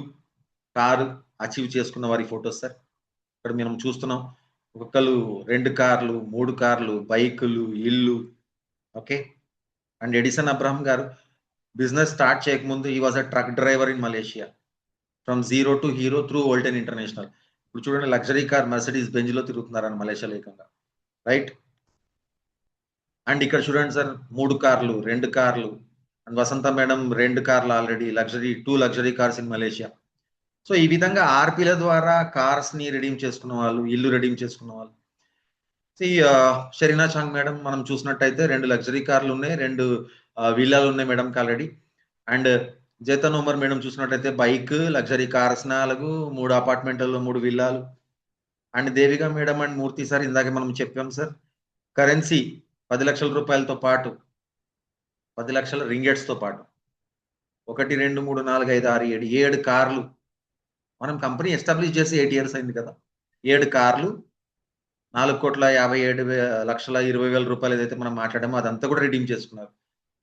కారు అచీవ్ చేసుకున్న వారి ఫొటోస్ సార్. ఇక్కడ మనం చూస్తున్నాం ఒక్కొక్కరు 2 కార్లు, 3 కార్లు, బైకులు, ఇల్లు. ఓకే. అండ్ ఎడిసన్ అబ్రహం గారు బిజినెస్ స్టార్ట్ చేయకముందు he was a truck driver in Malaysia from zero to hero through Volton international. ఇప్పుడు చూడండి లగ్జరీ కార్ మెర్సిడీస్ బెంజ్ లో తిరుగుతున్నారని మలేషియా లేకుండా, రైట్. అండ్ ఇక్కడ చూడండి సార్ 3 కార్లు, 2 కార్లు అండ్ వసంత మేడం 2 కార్లు already luxury 2 luxury cars in Malaysia. So ఈ విధంగా ఆర్పీల ద్వారా కార్స్ ని రెడీమ్ చేసుకున్న వాళ్ళు, ఇల్లు రెడీమ్ చేసుకున్న వాళ్ళు. షరీనా చాంగ్ మేడం మనం చూసినట్టయితే 2 లగ్జరీ కార్లు ఉన్నాయి, 2 విల్లాలు ఉన్నాయి madam already. And Jethan Umar madam చూసినట్టయితే బైక్, లగ్జరీ కార్స్ 4, 3 అపార్ట్మెంట్లలో 3 విల్లాలు. And Devika madam and Murthy sir ఇందాక మనం చెప్పాం సార్ కరెన్సీ 10 లక్షల రూపాయలతో పాటు 10 లక్షల రింగెట్స్ తో పాటు 1 2 3 4 5 6 7 కార్లు. మనం కంపెనీ ఎస్టాబ్లిష్ చేసి 8 ఇయర్స్ అయింది కదా. 7 కార్లు 4,57,20,000 రూపాయలు ఏదైతే మనం మాట్లాడామో అదంతా కూడా రిడీమ్ చేసుకున్నారు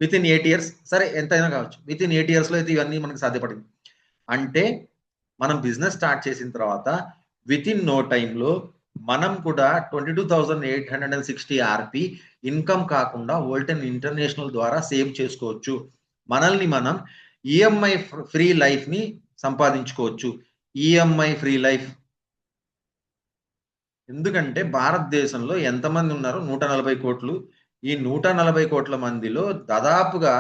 విత్ ఇన్ 8 ఇయర్స్. సరే ఎంతైనా కావచ్చు, విత్ ఇన్ 8 ఇయర్స్ లో అయితే ఇవన్నీ మనకు సాధ్యపడింది. అంటే మనం బిజినెస్ స్టార్ట్ చేసిన తర్వాత విత్ ఇన్ నో టైంలో మనం కూడా 22,860 ఆర్పి ఇన్కమ్ కాకుండా వోల్టెన్ ఇంటర్నేషనల్ ద్వారా సేవ్ చేసుకోవచ్చు. మనల్ని మనం ఈఎంఐ ఫ్రీ లైఫ్ ని సంపాదించుకోవచ్చు. ఈఎంఐ ఫ్రీ లైఫ్ ఎందుకంటే భారతదేశంలో ఎంతమంది ఉన్నారు? 140 కోట్లు. ఈ 140 కోట్ల మందిలో దాదాపుగా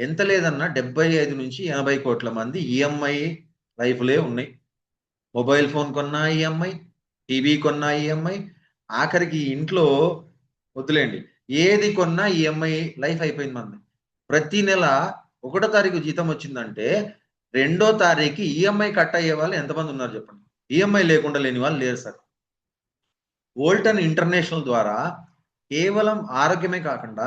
ఎంత లేదన్నా 75 నుంచి 80 కోట్ల మంది ఈఎంఐ లైఫ్లే ఉన్నాయి. మొబైల్ ఫోన్ కొన్నా ఈఎంఐ, టీవీ కొన్నా ఈఎంఐ, ఆఖరికి ఇంట్లో వద్దులేండి ఏది కొన్నా ఈఎంఐ లైఫ్ అయిపోయింది మనది. ప్రతి నెల 1వ తారీఖు జీతం వచ్చిందంటే 2వ తారీఖు ఈఎంఐ కట్ అయ్యే వాళ్ళు ఎంతమంది ఉన్నారు చెప్పండి? ఈఎంఐ లేకుండా లేని వాళ్ళు లేరు సార్. వోల్టన్ ఇంటర్నేషనల్ ద్వారా కేవలం ఆరోగ్యమే కాకుండా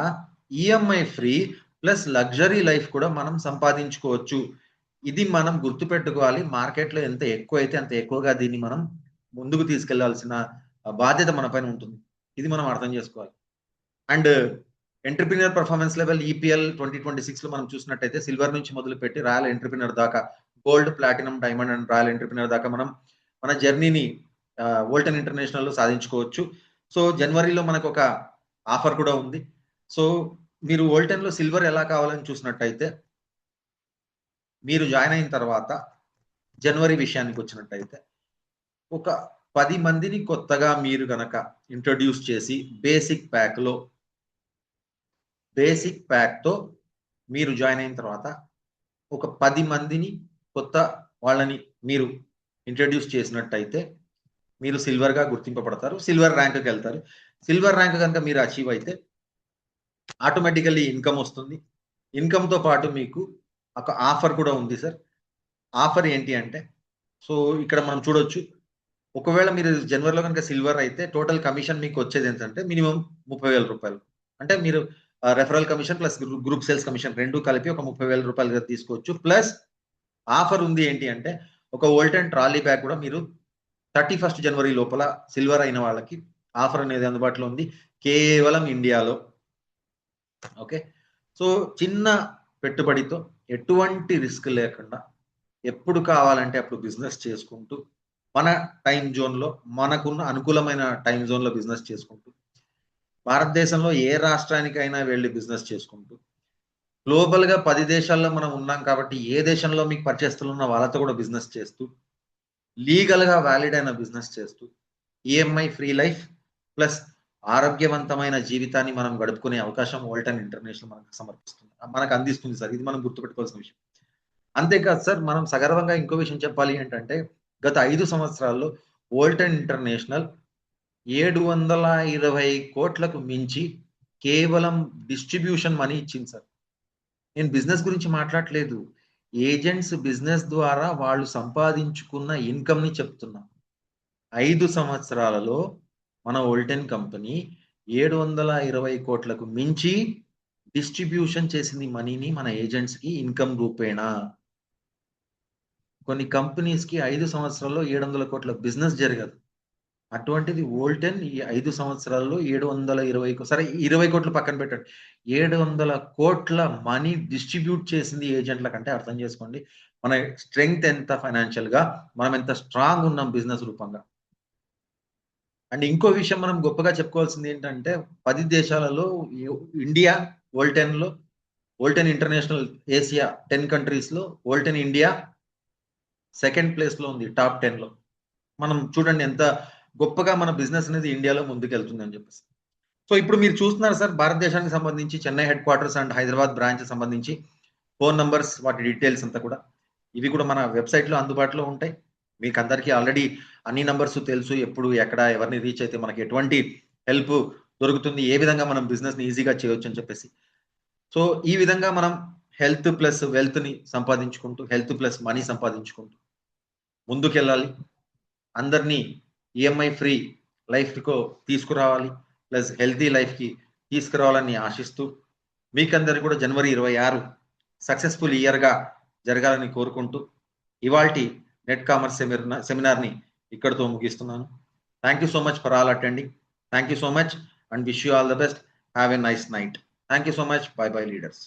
EMI free plus luxury life కూడా మనం సంపాదించుకోవచ్చు. ఇది మనం గుర్తుపెట్టుకోవాలి. మార్కెట్లో ఎంత ఎక్కువ అయితే అంత ఎక్కువగా దీన్ని మనం ముందుకు తీసుకెళ్లాల్సిన బాధ్యత మన పైన ఉంటుంది. ఇది మనం అర్థం చేసుకోవాలి. And entrepreneur performance level EPL 2026 లో మనం చూసినట్టయితే సిల్వర్ నుంచి మొదలుపెట్టి రాయల్ ఎంటర్ప్రినర్ దాకా, gold, platinum, diamond and royal entrepreneur దాకా మనం మన జర్నీని వోల్టన్ ఇంటర్నేషనల్ లో సాధించుకోవచ్చు. సో జనవరిలో మనకు ఒక ఆఫర్ కూడా ఉంది. సో మీరు వోల్టన్ లో సిల్వర్ ఎలా కావాలని చూసినట్టయితే మీరు జాయిన్ అయిన తర్వాత జనవరి విషయానికి వచ్చినట్టయితే ఒక 10 మందిని కొత్తగా మీరు గనక ఇంట్రొడ్యూస్ చేసి బేసిక్ ప్యాక్తో మీరు జాయిన్ అయిన తర్వాత ఒక 10 మందిని కొత్త వాళ్ళని మీరు ఇంట్రొడ్యూస్ చేసినట్టయితే మీరు సిల్వర్గా గుర్తింపబడతారు. సిల్వర్ ర్యాంక్కి వెళ్తారు. సిల్వర్ ర్యాంక్ కనుక మీరు అచీవ్ అయితే ఆటోమేటికల్లీ ఇన్కమ్ వస్తుంది. ఇన్కమ్తో పాటు మీకు ఒక ఆఫర్ కూడా ఉంది సార్. ఆఫర్ ఏంటి అంటే సో ఇక్కడ మనం చూడొచ్చు. ఒకవేళ మీరు జనవరిలో కనుక సిల్వర్ అయితే టోటల్ కమిషన్ మీకు వచ్చేది ఏంటంటే మినిమం 30,000 రూపాయలు. అంటే మీరు referral commission plus group sales commission 2 కలిపి ఒక 30,000 రూపాయలు తీసుకోవచ్చు. ప్లస్ ఆఫర్ ఉంది ఏంటి అంటే ఒక వోల్టన్ ట్రాలీ బ్యాగ్ కూడా మీరు 31 జనవరి లోపల సిల్వర్ అయిన వాళ్ళకి ఆఫర్ అనేది అందుబాటులో ఉంది కేవలం ఇండియాలో. ఓకే. సో చిన్న పెట్టుబడితో ఎటువంటి రిస్క్ లేకుండా ఎప్పుడు కావాలంటే అప్పుడు బిజినెస్ చేసుకుంటూ మన టైం జోన్లో మనకున్న అనుకూలమైన టైం జోన్లో బిజినెస్ చేసుకుంటూ భారతదేశంలో ఏ రాష్ట్రానికైనా వెళ్ళి బిజినెస్ చేసుకుంటూ, గ్లోబల్గా 10 దేశాల్లో మనం ఉన్నాం కాబట్టి ఏ దేశంలో మీకు పరిచయస్తులు ఉన్న వాళ్ళతో కూడా బిజినెస్ చేస్తూ, లీగల్గా వ్యాలిడ్ అయిన బిజినెస్ చేస్తూ, ఈఎంఐ ఫ్రీ లైఫ్ ప్లస్ ఆరోగ్యవంతమైన జీవితాన్ని మనం గడుపుకునే అవకాశం వోల్టన్ ఇంటర్నేషనల్ మనకు సమర్పిస్తుంది, మనకు అందిస్తుంది సార్. ఇది మనం గుర్తుపెట్టుకోవాల్సిన విషయం. అంతేకాదు సార్, మనం సగర్వంగా ఇంకో విషయం చెప్పాలి ఏంటంటే, గత 5 సంవత్సరాల్లో వోల్టన్ ఇంటర్నేషనల్ 720 కోట్లకు మించి కేవలం డిస్ట్రిబ్యూషన్ మనీ ఇచ్చింది సార్. నేను బిజినెస్ గురించి మాట్లాడట్లేదు. ఏజెంట్స్ బిజినెస్ ద్వారా వాళ్ళు సంపాదించుకున్న ఇన్కమ్‌ని చెప్తున్నా. 5 సంవత్సరాలలో మన వోల్టన్ కంపెనీ 720 కోట్లకు మించి డిస్ట్రిబ్యూషన్ చేసింది మనీని మన ఏజెంట్స్‌కి ఇన్కమ్ రూపేణా. కొన్ని కంపెనీస్‌కి 5 సంవత్సరాల్లో 700 కోట్ల బిజినెస్ జరగదు. అటువంటిది వోల్టన్ ఈ 5 సంవత్సరాల్లో 720 సరే 20 కోట్లు పక్కన పెట్టండి. 700 కోట్ల మనీ డిస్ట్రిబ్యూట్ చేసింది ఏజెంట్లకంటే అర్థం చేసుకోండి మన స్ట్రెంగ్త్ ఎంత ఫైనాన్షియల్‌గా, మనం ఎంత స్ట్రాంగ్ ఉన్నాం బిజినెస్ రూపంగా. అండ్ ఇంకో విషయం మనం గొప్పగా చెప్పుకోవాల్సింది ఏంటంటే 10 దేశాలలో ఇండియా వోల్టన్‌లో, వోల్టన్ ఇంటర్నేషనల్ ఏసియా 10 కంట్రీస్‌లో వోల్టన్ ఇండియా సెకండ్ ప్లేస్‌లో ఉంది టాప్ 10లో. మనం చూడండి ఎంత గొప్పగా మన బిజినెస్ అనేది ఇండియాలో ముందుకెళ్తుంది అని చెప్పేసి. సో ఇప్పుడు మీరు చూస్తున్నారు సార్, భారతదేశానికి సంబంధించి Chennai head quarters and Hyderabad branch సంబంధించి ఫోన్ నంబర్స్, వాటి డీటెయిల్స్ అంతా కూడా ఇవి కూడా మన వెబ్సైట్లో అందుబాటులో ఉంటాయి. మీకు అందరికీ ఆల్రెడీ అన్ని నంబర్స్ తెలుసు, ఎప్పుడు ఎక్కడ ఎవరిని రీచ్ అయితే మనకి ఎటువంటి హెల్ప్ దొరుకుతుంది, ఏ విధంగా మనం బిజినెస్ని ఈజీగా చేయొచ్చు అని చెప్పేసి. సో ఈ విధంగా మనం హెల్త్ ప్లస్ వెల్త్ని సంపాదించుకుంటూ, హెల్త్ ప్లస్ మనీ సంపాదించుకుంటూ ముందుకెళ్ళాలి. అందరినీ ఈఎంఐ ఫ్రీ లైఫ్‌కో తీసుకురావాలి, ప్లస్ హెల్తీ లైఫ్‌కి తీసుకురావాలని ఆశిస్తూ, మీకందరికీ కూడా జనవరి 26 సక్సెస్ఫుల్ ఇయర్‌గా జరగాలని కోరుకుంటూ, ఇవాల్టి నెట్ కామర్స్ సెమినార్‌ని ఇక్కడితో ముగిస్తున్నాను. Thank you so much for all attending. Thank you so much and wish you all the best. Have a nice night. Thank you so much. By by leaders.